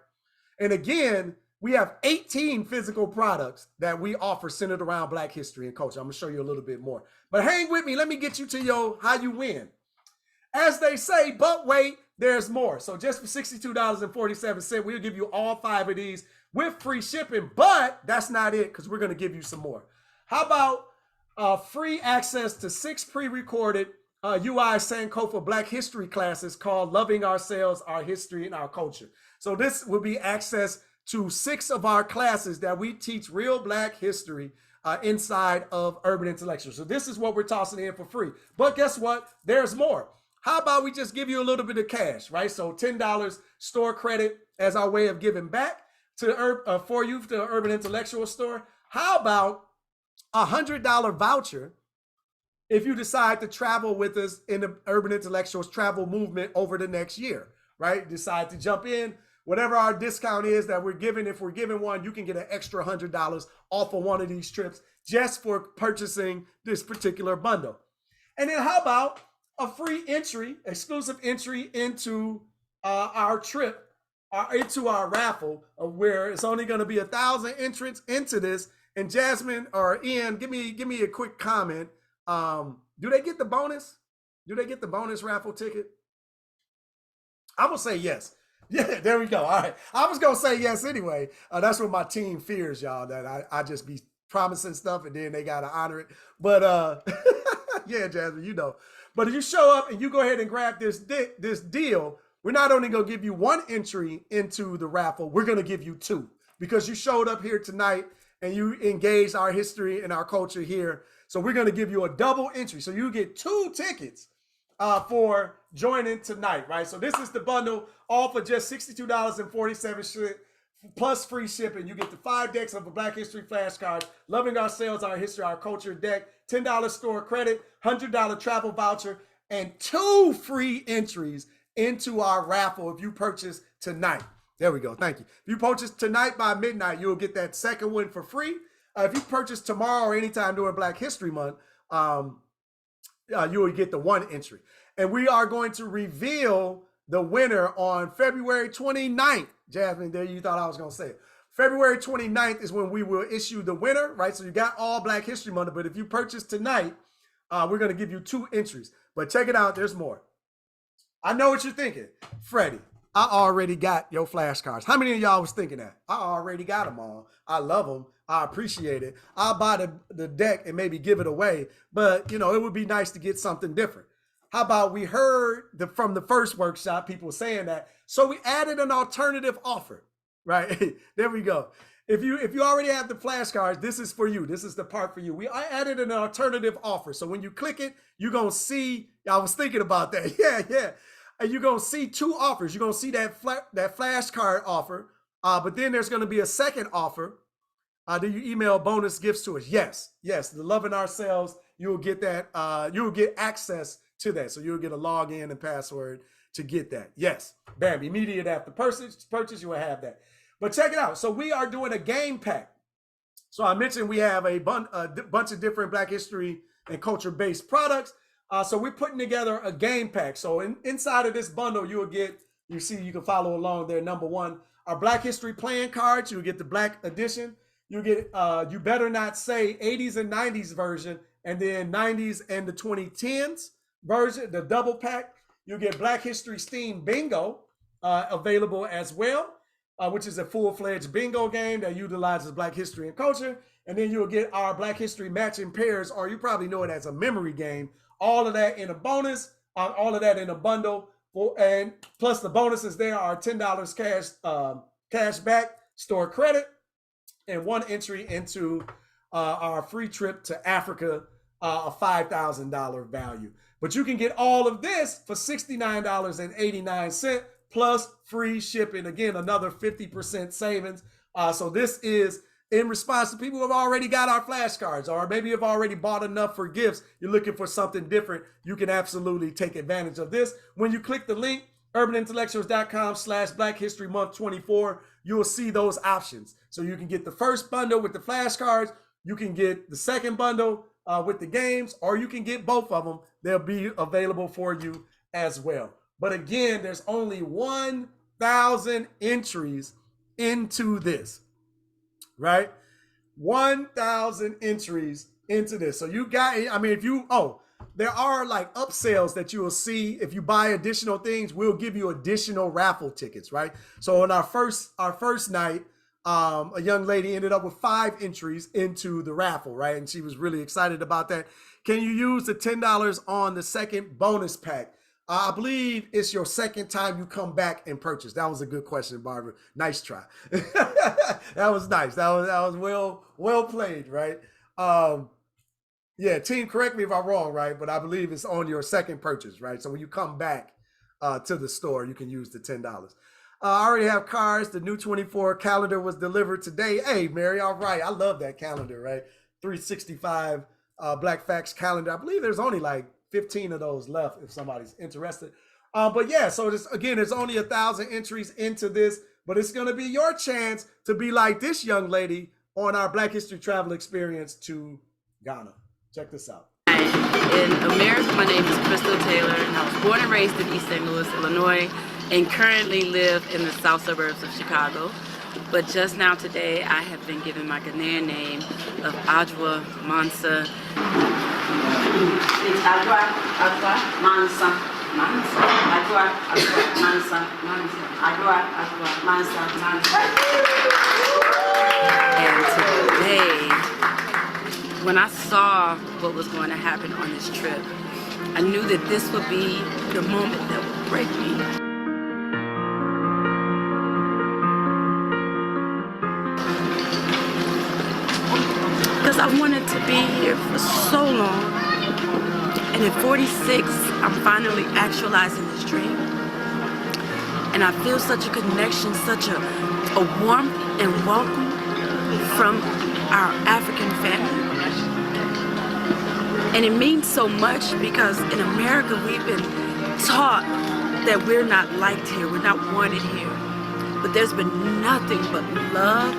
And again, we have 18 physical products that we offer centered around Black history and culture. I'm going to show you a little bit more. But hang with me. Let me get you to your how you win. As they say, but wait, there's more. So just for $62.47, we'll give you all 5 of these with free shipping. But that's not it, because we're going to give you some more. How about free access to 6 pre-recorded UI Sankofa Black History classes called Loving Ourselves, Our History, and Our Culture. So this will be access to 6 of our classes that we teach real Black history inside of Urban Intellectual. So this is what we're tossing in for free. But guess what? There's more. How about we just give you a little bit of cash, right? So $10 store credit as our way of giving back to for you to the Urban Intellectual store. How about a $100 voucher if you decide to travel with us in the Urban Intellectuals travel movement over the next year, right? Decide to jump in. Whatever our discount is that we're giving, if we're giving one, you can get an extra $100 off of one of these trips just for purchasing this particular bundle. And then how about a free entry, exclusive entry into our trip, into our raffle, where it's only going to be 1,000 entrants into this. And Jasmine or Ian, give me a quick comment. Do they get the bonus? Do they get the bonus raffle ticket? I'm gonna say yes. Yeah, there we go. All right. I was going to say yes anyway. That's what my team fears, y'all, that I just be promising stuff and then they got to honor it. But yeah, Jasmine, you know. But if you show up and you go ahead and grab this deal, we're not only going to give you 1 entry into the raffle, we're going to give you 2 because you showed up here tonight and you engaged our history and our culture here. So we're going to give you a double entry. So you get 2 tickets for joining tonight, right? So this is the bundle, all for just $62.47 plus free shipping. You get the 5 decks of a Black History flashcards, Loving Ourselves, Our History, Our Culture deck, $10 store credit, $100 travel voucher, and 2 free entries into our raffle if you purchase tonight. There we go. Thank you. If you purchase tonight by midnight, you'll get that second one for free. If you purchase tomorrow or anytime during Black History Month, you will get the 1 entry. And we are going to reveal the winner on February 29th. Jasmine, there you thought I was going to say it. February 29th is when we will issue the winner, right? So you got all Black History Month, but if you purchase tonight, we're going to give you 2 entries. But check it out. There's more. I know what you're thinking. Freddie, I already got your flashcards. How many of y'all was thinking that? I already got them all. I love them. I appreciate it. I'll buy the deck and maybe give it away. But, you know, it would be nice to get something different. How about we heard from the first workshop, people saying that. So we added an alternative offer, right? There we go. If you already have the flashcards, this is for you. This is the part for you. I added an alternative offer. So when you click it, you're going to see, I was thinking about that. Yeah. And you're going to see 2 offers. You're going to see that flashcard offer. But then there's going to be a second offer. Do you email bonus gifts to us? Yes. The Loving Ourselves, you'll get that. You'll get access to that. So you'll get a login and password to get that. Yes. Bam. Immediate after purchase, you will have that. But check it out. So we are doing a game pack. So I mentioned we have a bunch of different Black history and culture-based products. So we're putting together a game pack. So inside of this bundle, you will get, you see, you can follow along there. Number 1, our Black history playing cards. You'll get the Black edition. You get You Better Not Say 80s and 90s version, and then 90s and the 2010s version, the double pack, you get Black History Steam Bingo available as well, which is a full-fledged bingo game that utilizes Black history and culture. And then you'll get our Black History Matching Pairs, or you probably know it as a memory game. All of that in a bonus, all of that in a bundle. And plus the bonuses there are $10 cash back store credit and one entry into our free trip to Africa, a $5,000 value. But you can get all of this for $69.89 plus free shipping. Again, another 50% savings. So this is in response to people who have already got our flashcards, or maybe have already bought enough for gifts. You're looking for something different. You can absolutely take advantage of this. When you click the link, urbanintellectuals.com/Black History Month 24, you'll see those options. So you can get the first bundle with the flashcards, you can get the second bundle with the games, or you can get both of them. They'll be available for you as well. But again, there's only 1,000 entries into this, right? 1,000 entries into this. So you got, I mean, if you, there are like upsells that you will see. If you buy additional things, we'll give you additional raffle tickets, right? So on our first night, a young lady ended up with 5 entries into the raffle, right? And she was really excited about that. Can you use the $10 on the second bonus pack? I believe it's your second time you come back and purchase. That was a good question, Barbara. Nice try. That was nice. That was well played, right? Yeah, team, correct me if I'm wrong, right? But I believe it's on your second purchase, right? So when you come back to the store, you can use the $10. I already have cards. The new 24 calendar was delivered today. Hey, Mary, all right. I love that calendar, right? 365 Black Facts calendar. I believe there's only like 15 of those left if somebody's interested. But yeah, so this, again, there's only 1,000 entries into this, but it's going to be your chance to be like this young lady on our Black History Travel Experience to Ghana. Check this out. In America, my name is Crystal Taylor, and I was born and raised in East St. Louis, Illinois, and currently live in the south suburbs of Chicago. But just now today, I have been given my Ghanaian name of Adwa Mansa. It's Adwa Mansa. Mansa. Adwa Mansa. Mansa. Adwa Mansa. Mansa. And today, when I saw what was going to happen on this trip, I knew that this would be the moment that would break me. Because I wanted to be here for so long. And at 46, I'm finally actualizing this dream. And I feel such a connection, such a warmth and welcome from our African family. And it means so much because in America we've been taught that we're not liked here, we're not wanted here. But there's been nothing but love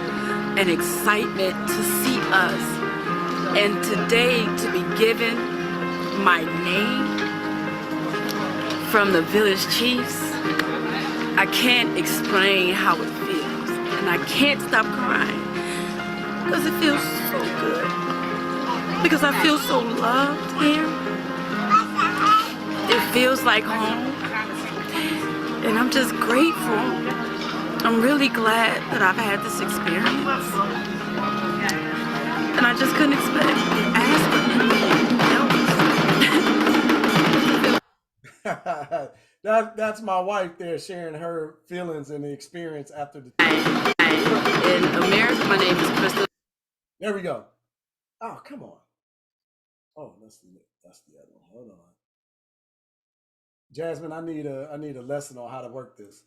and excitement to see us. And today to be given my name from the village chiefs, I can't explain how it feels. And I can't stop crying because it feels so good. Because I feel so loved here. It feels like home. And I'm just grateful. I'm really glad that I've had this experience. And I just couldn't ask for anything else. That's my wife there sharing her feelings and the experience after the. In America, my name is Crystal. There we go. Oh, come on. Oh, that's the other one. Hold on. Jasmine, I need a lesson on how to work this.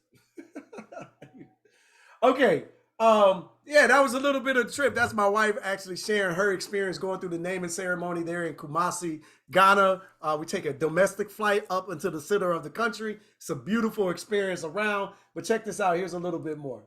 Okay. Yeah, that was a little bit of a trip. That's my wife actually sharing her experience going through the naming ceremony there in Kumasi, Ghana. We take a domestic flight up into the center of the country. It's a beautiful experience around. But check this out. Here's a little bit more.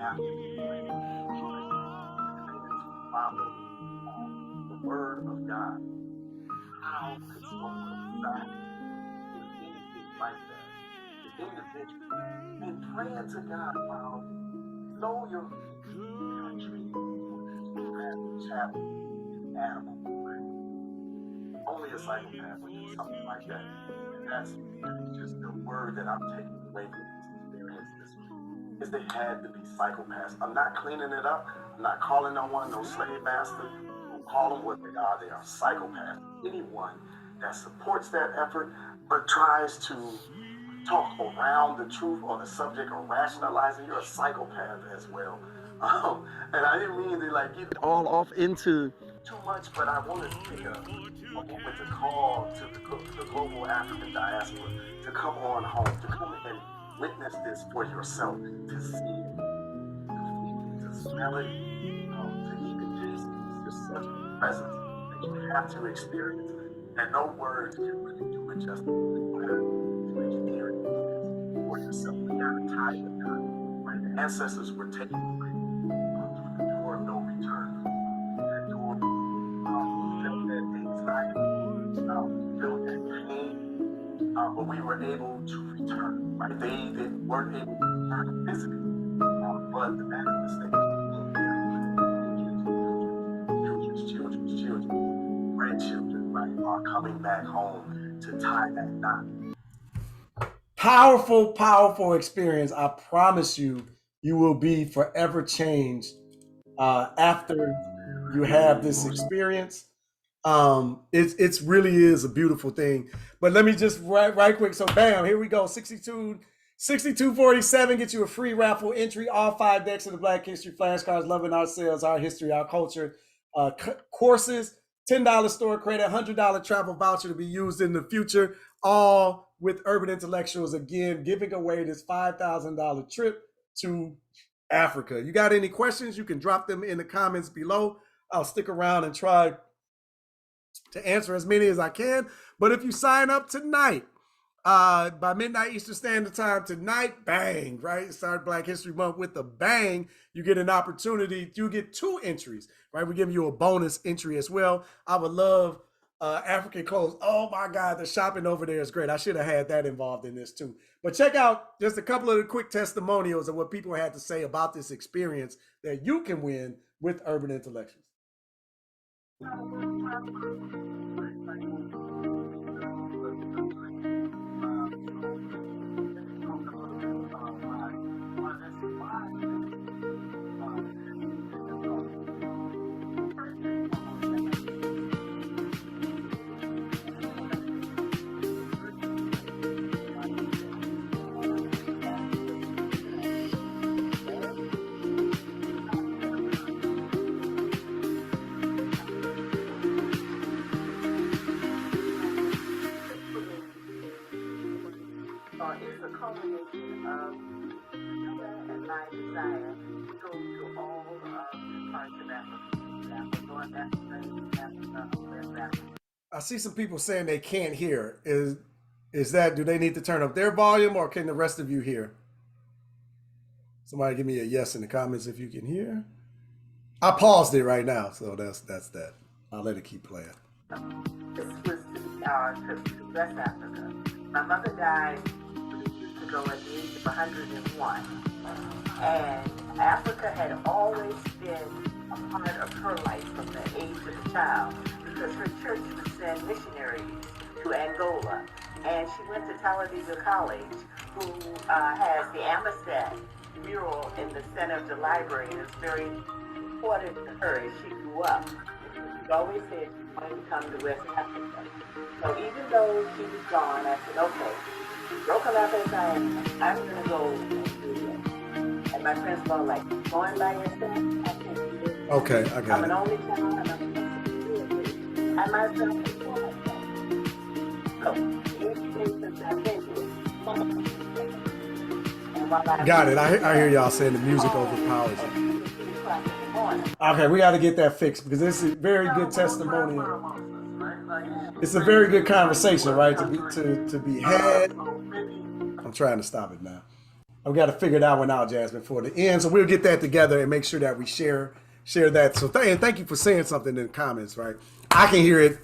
have to be trained. To follow the word of God. How could someone decide to do anything like that? The individual. And praying to God, wow, know your country, chapter, animal. Only a psychopath would do something like that. And that's just the word that I'm taking away from this experience this week. Is they had to be psychopaths. I'm not cleaning it up. I'm not calling no one no slave master. I'll call them what they are. They are psychopaths. Anyone that supports that effort but tries to talk around the truth or the subject or rationalize it, you're a psychopath as well. And I didn't mean to like get all off into too much, but I wanted to take a moment to call to the global African diaspora to come on home, to come and witness this for yourself, to see it, to smell it, to even taste it. It's just such a presence that you have to experience that no words can really do it justice. You have to experience this for yourself. We got to tie the knot. Right? The ancestors were taken away through the door of no return. That door felt that anxiety, felt that pain, but we were able to return. Right? They weren't able to return physically, but the manifestation in their children's children, grandchildren, right, are coming back home to tie that knot. Powerful, powerful experience. I promise you, you will be forever changed after you have this experience. It's really is a beautiful thing. But let me just right quick. So bam, here we go. 6247 get you a free raffle entry. All 5 decks of the Black History flashcards. Loving ourselves, our history, our culture. Courses, $10 store credit, $100 travel voucher to be used in the future. All with Urban Intellectuals, again, giving away this $5,000 trip to Africa. You got any questions? You can drop them in the comments below. I'll stick around and try to answer as many as I can. But if you sign up tonight, by midnight Eastern Standard Time tonight, bang, right? Start Black History Month with a bang. You get an opportunity. You get 2 entries, right? We're giving you a bonus entry as well. I would love African clothes. Oh my God, the shopping over there is great. I should have had that involved in this too. But check out just a couple of the quick testimonials of what people had to say about this experience that you can win with Urban Intellectuals. It's a culmination of and my desire to go to all parts of Africa. I see some people saying they can't hear. Is that, do they need to turn up their volume or can the rest of you hear? Somebody give me a yes in the comments if you can hear. I paused it right now, so that's that. I'll let it keep playing. This was to West Africa. My mother died ago at the age of 101, and Africa had always been a part of her life from the age of a child because her church would send missionaries to Angola, and she went to Talladega College, who has the Amistad mural in the center of the library, and it's very important to her as she grew up. She always said she wanted to come to West Africa. So even though she was gone, I said, okay, broken up as I am, I'm going to go and do this. And my friends were like, going by yourself? I can't do this. Okay, I got it. I'm an only child, and I'm supposed to do it. I myself can do myself. So, each day since I've been here, got it. I hear y'all saying the music overpowers it. Okay, we got to get that fixed because this is very good testimony. It's a very good conversation, right? To be had. I'm trying to stop it now. We got to figure that one out, Jasmine, for the end. So we'll get that together and make sure that we share that. So thank you for saying something in the comments, right? I can hear it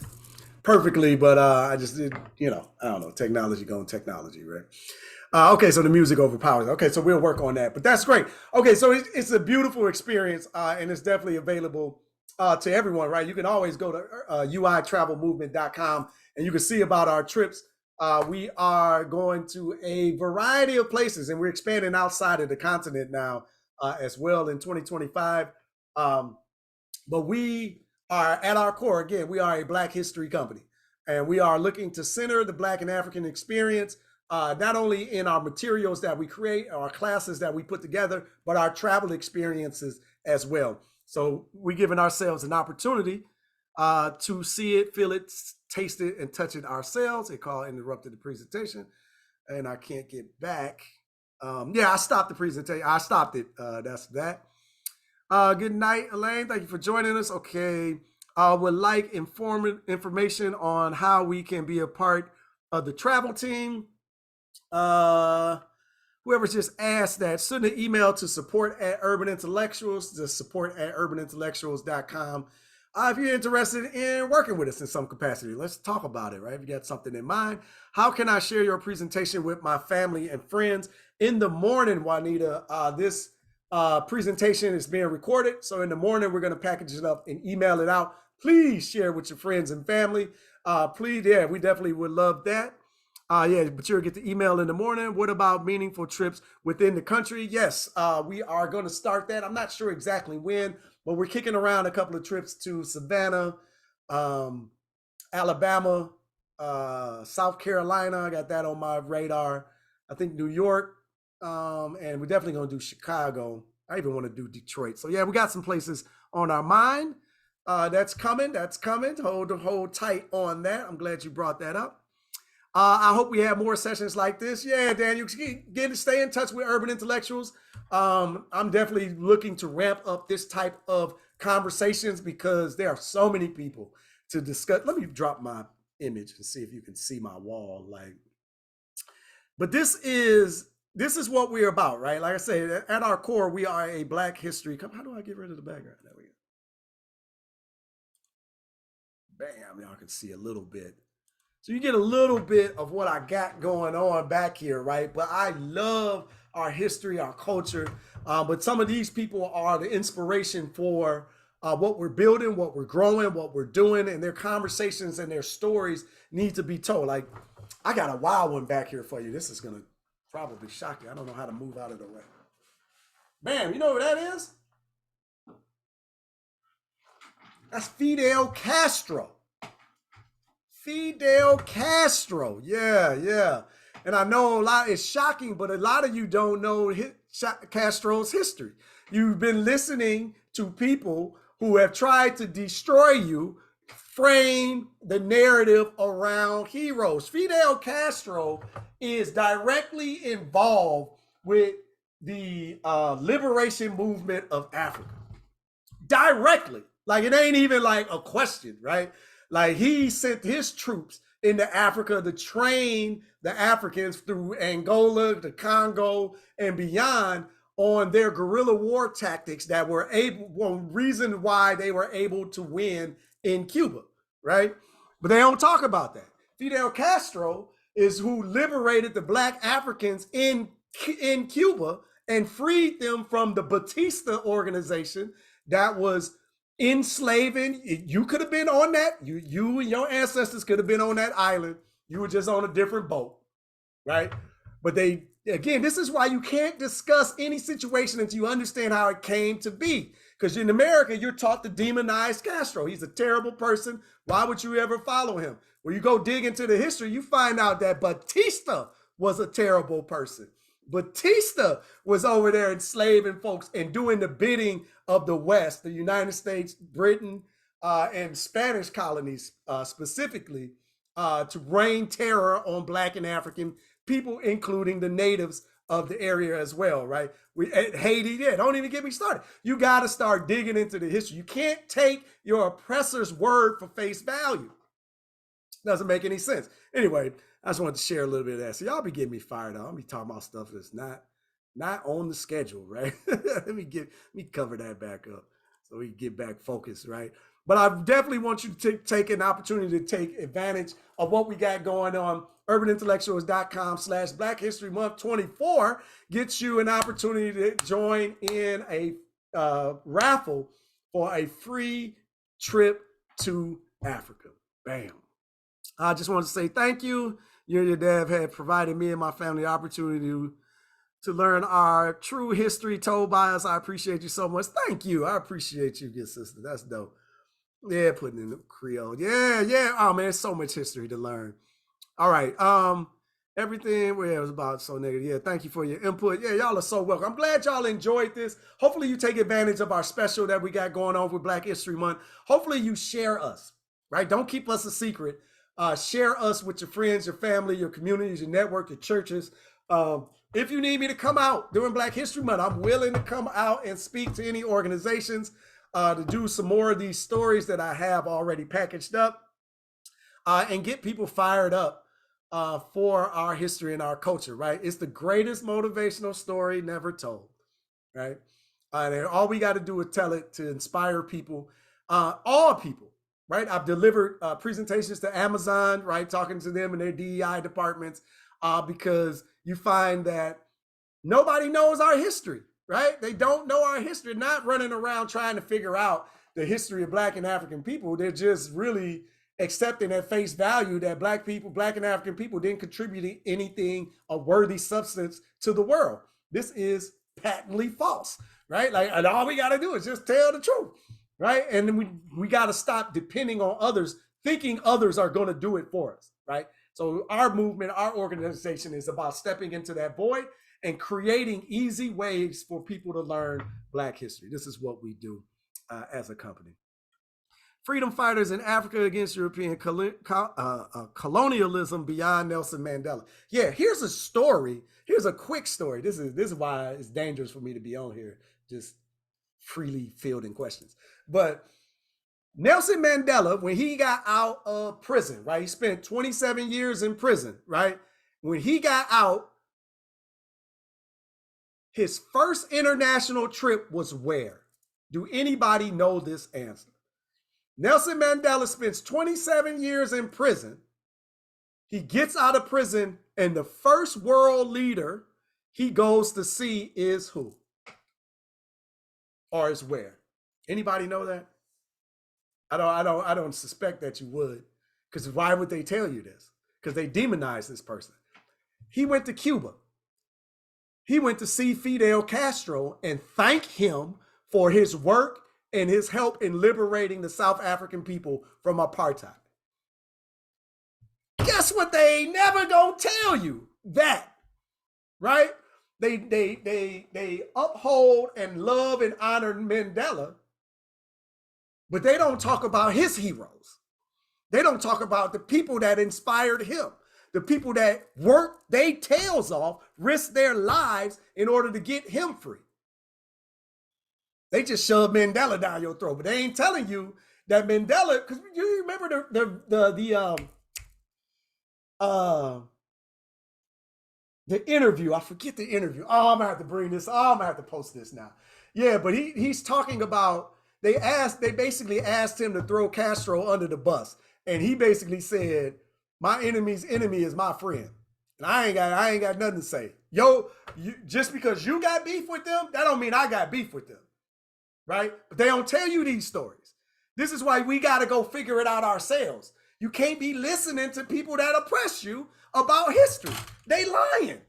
perfectly, but I just did, I don't know, technology going technology, right? Okay, so the music overpowers. Okay, so we'll work on that, but that's great. Okay, so it's a beautiful experience, and it's definitely available to everyone, right? You can always go to uitravelmovement.com and you can see about our trips. We are going to a variety of places, and we're expanding outside of the continent now as well in 2025. But we are, at our core, again, we are a Black history company, and we are looking to center the Black and African experience, not only in our materials that we create, our classes that we put together, but our travel experiences as well. So we're giving ourselves an opportunity to see it, feel it, taste it, and touch it ourselves. It called interrupted the presentation, and I can't get back. Yeah, I stopped the presentation. I stopped it. That's that. Good night, Elaine. Thank you for joining us. Okay. Would like information on how we can be a part of the travel team. Whoever just asked that, send an email to support@urbanintellectuals, to support@urbanintellectuals.com. If you're interested in working with us in some capacity, let's talk about it, right? If you got something in mind, how can I share your presentation with my family and friends? In the morning, Juanita, this presentation is being recorded. So in the morning, we're going to package it up and email it out. Please share with your friends and family. Please, yeah, we definitely would love that. Yeah, but you'll get the email in the morning. What about meaningful trips within the country? Yes, we are going to start that. I'm not sure exactly when, but we're kicking around a couple of trips to Savannah, Alabama, South Carolina. I got that on my radar. I think New York, and we're definitely going to do Chicago. I even want to do Detroit. So yeah, we got some places on our mind. That's coming. That's coming. Hold tight on that. I'm glad you brought that up. I hope we have more sessions like this. Yeah, Daniel, stay in touch with Urban Intellectuals. I'm definitely looking to ramp up this type of conversations because there are so many people to discuss. Let me drop my image and see if you can see my wall. But this is what we're about, right? Like I say, at our core, we are a Black history. How do I get rid of the background? There we go. Bam, y'all can see a little bit. So you get a little bit of what I got going on back here, right? But I love our history, our culture. But some of these people are the inspiration for what we're building, what we're growing, what we're doing, and their conversations and their stories need to be told. Like, I got a wild one back here for you. This is going to probably shock you. I don't know how to move out of the way. Bam, you know what that is? That's Fidel Castro. Fidel Castro. Yeah. And I know it's shocking, but a lot of you don't know Castro's history. You've been listening to people who have tried to destroy you, frame the narrative around heroes. Fidel Castro is directly involved with the liberation movement of Africa. Directly. Like, it ain't even like a question, right? Like, he sent his troops into Africa to train the Africans through Angola, the Congo, and beyond on their guerrilla war tactics that were reason why they were able to win in Cuba, right? But they don't talk about that. Fidel Castro is who liberated the Black Africans in Cuba and freed them from the Batista organization that was enslaving. You could have been on that. You and your ancestors could have been on that island. You were just on a different boat, right? But this is why you can't discuss any situation until you understand how it came to be. Because in America, you're taught to demonize Castro. He's a terrible person. Why would you ever follow him? When you go dig into the history, you find out that Batista was a terrible person. Batista was over there enslaving folks and doing the bidding of the West, the United States, Britain, and Spanish colonies specifically, to rain terror on Black and African people, including the natives of the area as well, right? Haiti, yeah, don't even get me started. You got to start digging into the history. You can't take your oppressor's word for face value. Doesn't make any sense. Anyway, I just wanted to share a little bit of that. So y'all be getting me fired up. I'll be talking about stuff that's not not on the schedule, right? let me cover that back up so we can get back focused, right? But I definitely want you to take an opportunity to take advantage of what we got going on. urbanintellectuals.com/Black History Month 24 gets you an opportunity to join in a raffle for a free trip to Africa. Bam. I just want to say thank you. You and your dad have provided me and my family the opportunity to learn our true history told by us. I appreciate you so much. Thank you. I appreciate you, good sister. That's dope. Yeah, putting in the Creole. Yeah. Oh man, there's so much history to learn. All right. Everything well, it was about so negative. Yeah, thank you for your input. Yeah, y'all are so welcome. I'm glad y'all enjoyed this. Hopefully you take advantage of our special that we got going on with Black History Month. Hopefully you share us, right? Don't keep us a secret. Share us with your friends, your family, your communities, your network, your churches. If you need me to come out during Black History Month, I'm willing to come out and speak to any organizations to do some more of these stories that I have already packaged up and get people fired up for our history and our culture, right? It's the greatest motivational story never told, right? And all we got to do is tell it to inspire people, all people, right? I've delivered presentations to Amazon, right? Talking to them in their DEI departments because you find that nobody knows our history, right? They don't know our history, not running around trying to figure out the history of Black and African people. They're just really accepting at face value that Black people, Black and African people didn't contribute anything of worthy substance to the world. This is patently false, right? Like, and all we got to do is just tell the truth, right? And then we got to stop depending on others, thinking others are going to do it for us, right? So our movement, our organization is about stepping into that void and creating easy ways for people to learn Black history. This is what we do as a company. Freedom fighters in Africa against European colonialism beyond Nelson Mandela. Yeah, here's a story. Here's a quick story. This is why it's dangerous for me to be on here, just freely fielding questions. But Nelson Mandela, when he got out of prison, right? He spent 27 years in prison, right? When he got out, his first international trip was where? Do anybody know this answer? Nelson Mandela spends 27 years in prison. He gets out of prison, and the first world leader he goes to see is who? Or is where? Anybody know that? I don't suspect that you would, because why would they tell you this? Because they demonize this person. He went to Cuba. He went to see Fidel Castro and thank him for his work and his help in liberating the South African people from apartheid. Guess what? They ain't never gonna tell you that, right? They uphold and love and honor Mandela, but they don't talk about his heroes. They don't talk about the people that inspired him, the people that worked their tails off, risked their lives in order to get him free. They just shove Mandela down your throat, but they ain't telling you that Mandela, because you remember the interview. I forget the interview. Oh, I'm gonna have to bring this. Oh, I'm gonna have to post this now. Yeah, but he's talking about, they basically asked him to throw Castro under the bus. And he basically said, my enemy's enemy is my friend. And I ain't got nothing to say. Just because you got beef with them, that don't mean I got beef with them. Right? But they don't tell you these stories. This is why we got to go figure it out ourselves. You can't be listening to people that oppress you about history. They lying.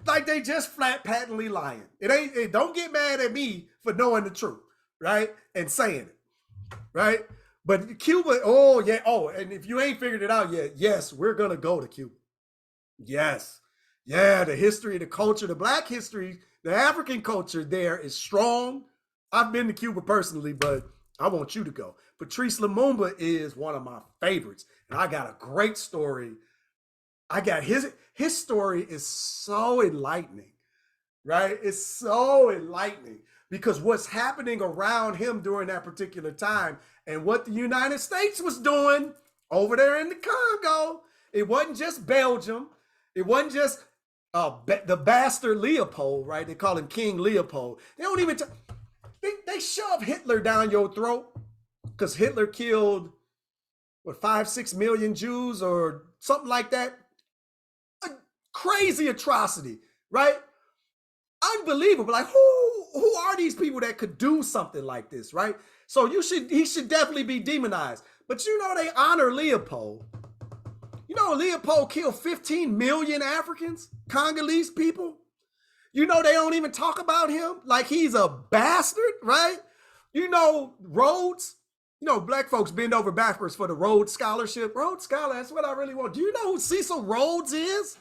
Like they just flat patently lying. Don't get mad at me for knowing the truth, right? And saying it, right? But Cuba, oh yeah, and if you ain't figured it out yet, yes, we're gonna go to Cuba. Yes. Yeah, the history, the culture, the Black history, the African culture there is strong. I've been to Cuba personally, but I want you to go. Patrice Lumumba is one of my favorites. And I got a great story. I got his story is so enlightening, right? It's so enlightening because what's happening around him during that particular time and what the United States was doing over there in the Congo. It wasn't just Belgium. It wasn't just the bastard Leopold, right? They call him King Leopold. They don't even they shove Hitler down your throat because Hitler killed what 5-6 million Jews or something like that. A crazy atrocity, right? Unbelievable. Like who are these people that could do something like this, right? So he should definitely be demonized. But you know they honor Leopold. You know Leopold killed 15 million Africans, Congolese people. You know they don't even talk about him like he's a bastard, right? You know Rhodes. You know black folks bend over backwards for the Rhodes Scholarship. Rhodes Scholar, that's what I really want. Do you know who Cecil Rhodes is?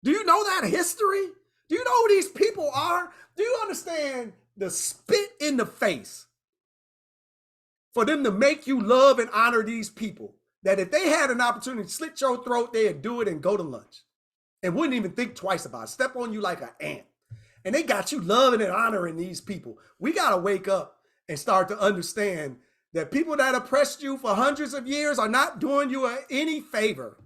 Do you know that history? Do you know who these people are? Do you understand the spit in the face for them to make you love and honor these people? That if they had an opportunity to slit your throat, they'd do it and go to lunch and wouldn't even think twice about it. Step on you like an ant. And they got you loving and honoring these people. We got to wake up and start to understand that people that oppressed you for hundreds of years are not doing you any favor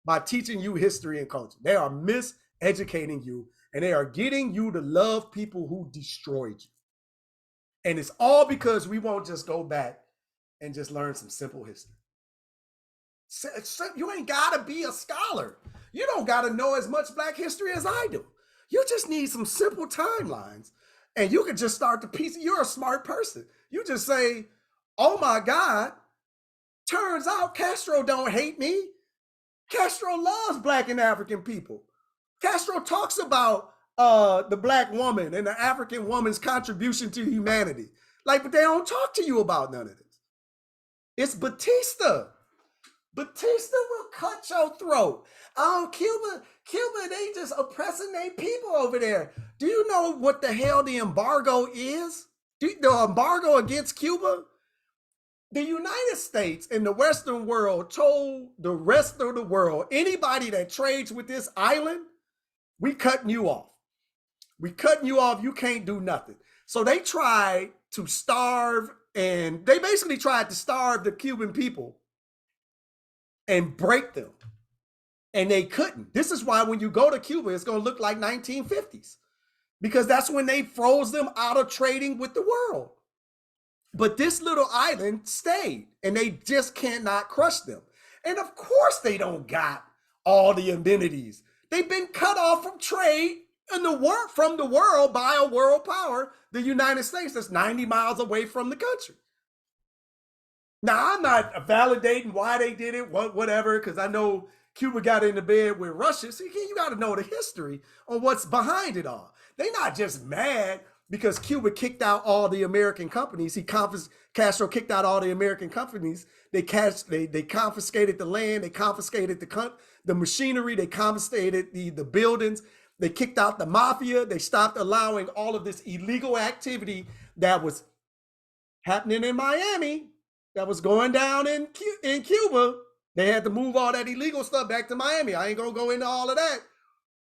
by teaching you history and culture. They are miseducating you, and they are getting you to love people who destroyed you. And it's all because we won't just go back and just learn some simple history. You ain't got to be a scholar. You don't got to know as much black history as I do. You just need some simple timelines, and you can just start to piece it. You're a smart person. You just say, oh my God, turns out Castro don't hate me. Castro loves black and African people. Castro talks about the black woman and the African woman's contribution to humanity. Like, but they don't talk to you about none of this. It's Batista. Batista will cut your throat. Cuba, they just oppressing their people over there. Do you know what the hell the embargo is? The embargo against Cuba? The United States and the Western world told the rest of the world, anybody that trades with this island, we cutting you off. We cutting you off. You can't do nothing. So they tried to starve, and they basically tried to starve the Cuban people and break them. And they couldn't. This is why when you go to Cuba, it's going to look like 1950s, because that's when they froze them out of trading with the world. But this little island stayed, and they just cannot crush them. And of course they don't got all the amenities. They've been cut off from trade in from the world by a world power, the United States, that's 90 miles away from the country. Now, I'm not validating why they did it, whatever, because I know Cuba got into bed with Russia. So you got to know the history on what's behind it all. They're not just mad because Cuba kicked out all the American companies. Castro kicked out all the American companies. They confiscated the land. They confiscated the machinery. They confiscated the buildings. They kicked out the mafia. They stopped allowing all of this illegal activity that was happening in Miami, that was going down in Cuba. They had to move all that illegal stuff back to Miami. I ain't going to go into all of that.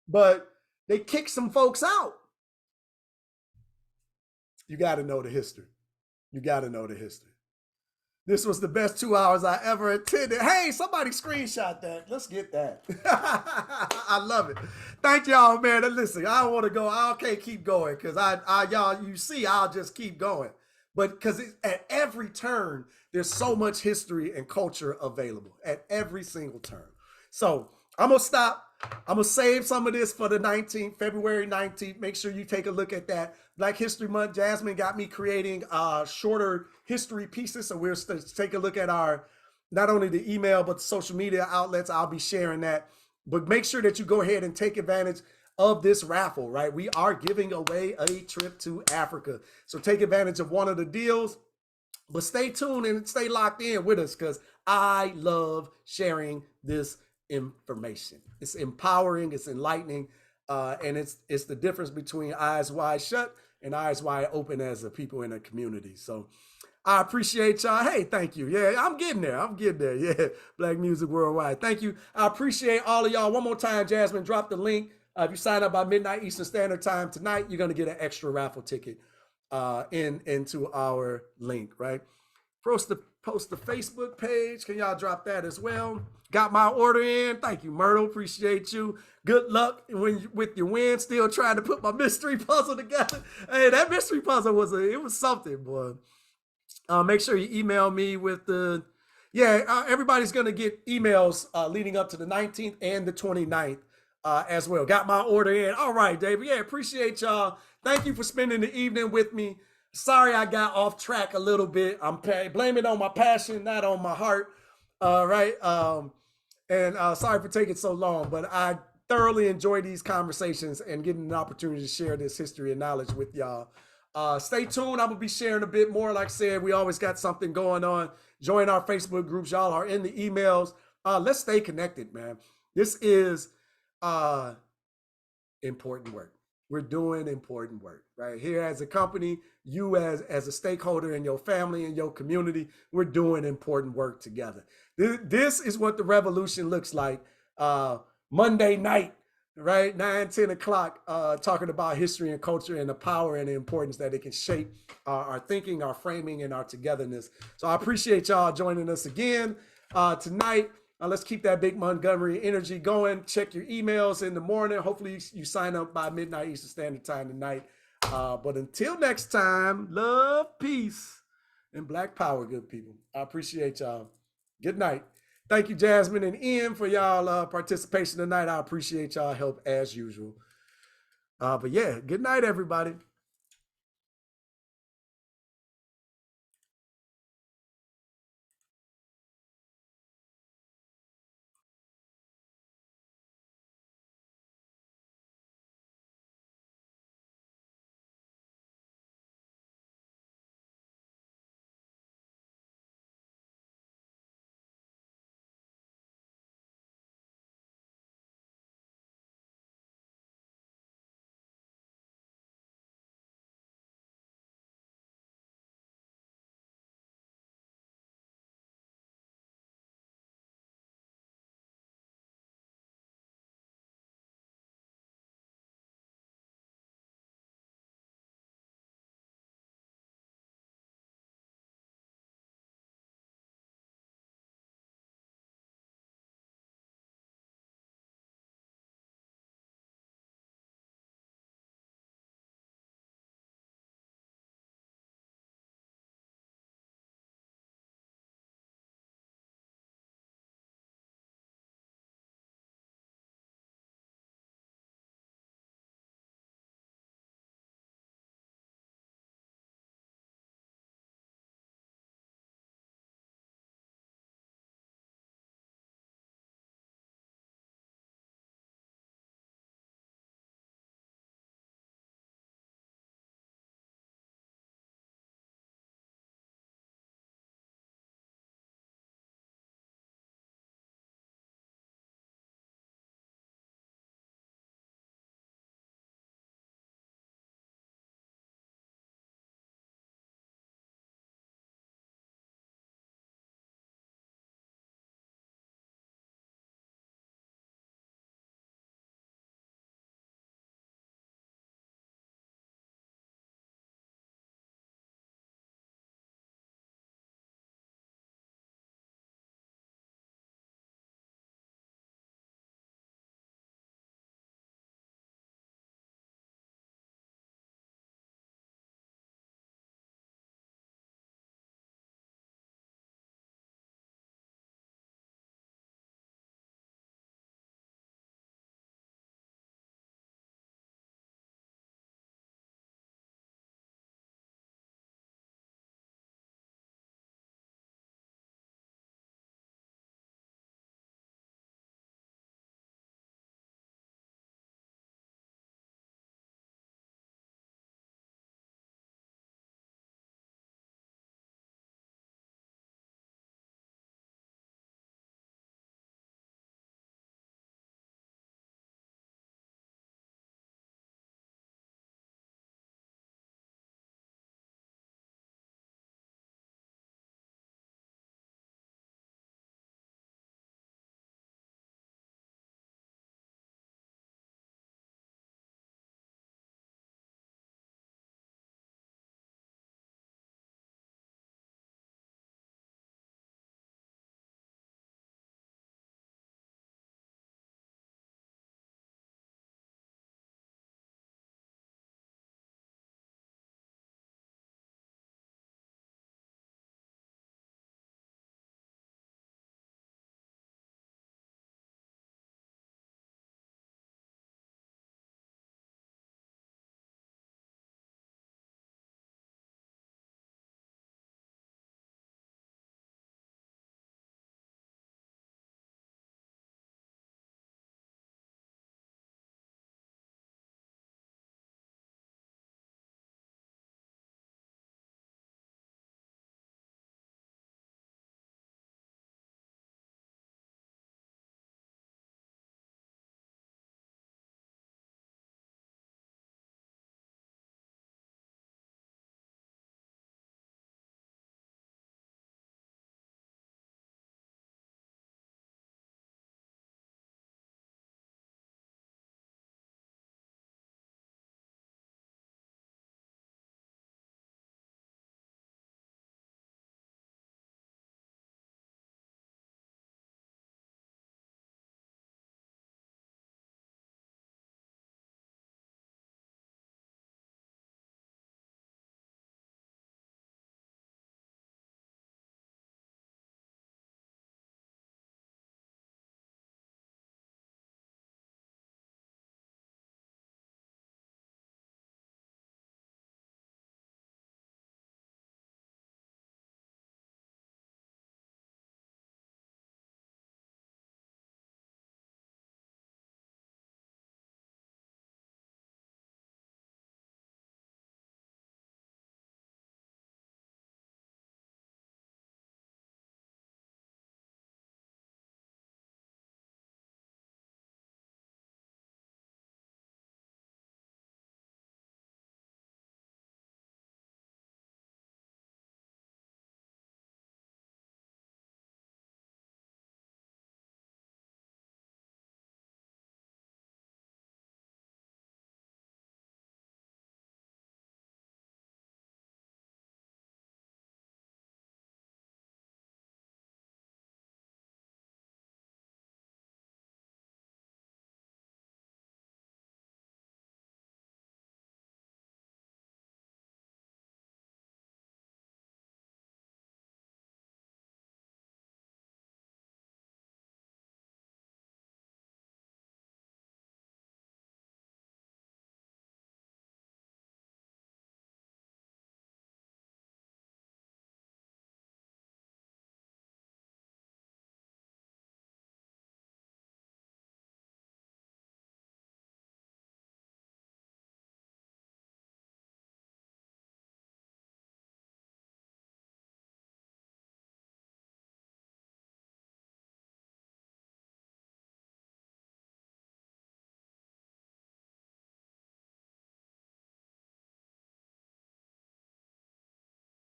But they kicked some folks out. You got to know the history. You got to know the history. This was the best 2 hours I ever attended. Hey, somebody screenshot that. Let's get that. I love it. Thank y'all, man. And listen, I don't want to go. I can't keep going because y'all, you see, I'll just keep going. But because at every turn, there's so much history and culture available at every single turn. So I'm going to stop. I'm going to save some of this for the 19th, February 19th. Make sure you take a look at that. Black History Month, Jasmine got me creating shorter history pieces. So we'll take a look at not only the email, but the social media outlets. I'll be sharing that. But make sure that you go ahead and take advantage of this raffle, right? We are giving away a trip to Africa. So take advantage of one of the deals. But stay tuned and stay locked in with us because I love sharing this information. It's empowering, it's enlightening, and it's the difference between eyes wide shut and eyes wide open as a people in a community. So I appreciate y'all. Hey, thank you. Yeah, I'm getting there. Yeah, Black Music Worldwide. Thank you. I appreciate all of y'all. One more time, Jasmine, drop the link. If you sign up by midnight Eastern Standard Time tonight, you're going to get an extra raffle ticket into our link, right? post the Facebook page. Can y'all drop that as well? Got my order in. Thank you, Myrtle. Appreciate you. Good luck with your win. Still trying to put my mystery puzzle together. Hey, that mystery puzzle was something, boy. Make sure you email me with the everybody's gonna get emails leading up to the 19th and the 29th as well. Got my order in. All right, David. Yeah, appreciate y'all. Thank you for spending the evening with me. Sorry I got off track a little bit. I'm blaming it on my passion, not on my heart. Right. And sorry for taking so long, but I thoroughly enjoy these conversations and getting an opportunity to share this history and knowledge with y'all. Stay tuned. I'm going to be sharing a bit more. Like I said, we always got something going on. Join our Facebook groups. Y'all are in the emails. Let's stay connected, man. This is important work. We're doing important work right here as a company. You as a stakeholder in your family and your community, we're doing important work together. This is what the revolution looks like. Monday night, right? 9, 10 o'clock, talking about history and culture and the power and the importance that it can shape our thinking, our framing, and our togetherness. So I appreciate y'all joining us again tonight. Let's keep that big Montgomery energy going. Check your emails in the morning. Hopefully you sign up by midnight Eastern Standard Time tonight. But until next time, love, peace, and Black Power, good people. I appreciate y'all. Good night. Thank you, Jasmine and Ian, for y'all participation tonight. I appreciate y'all help as usual. But yeah, good night, everybody.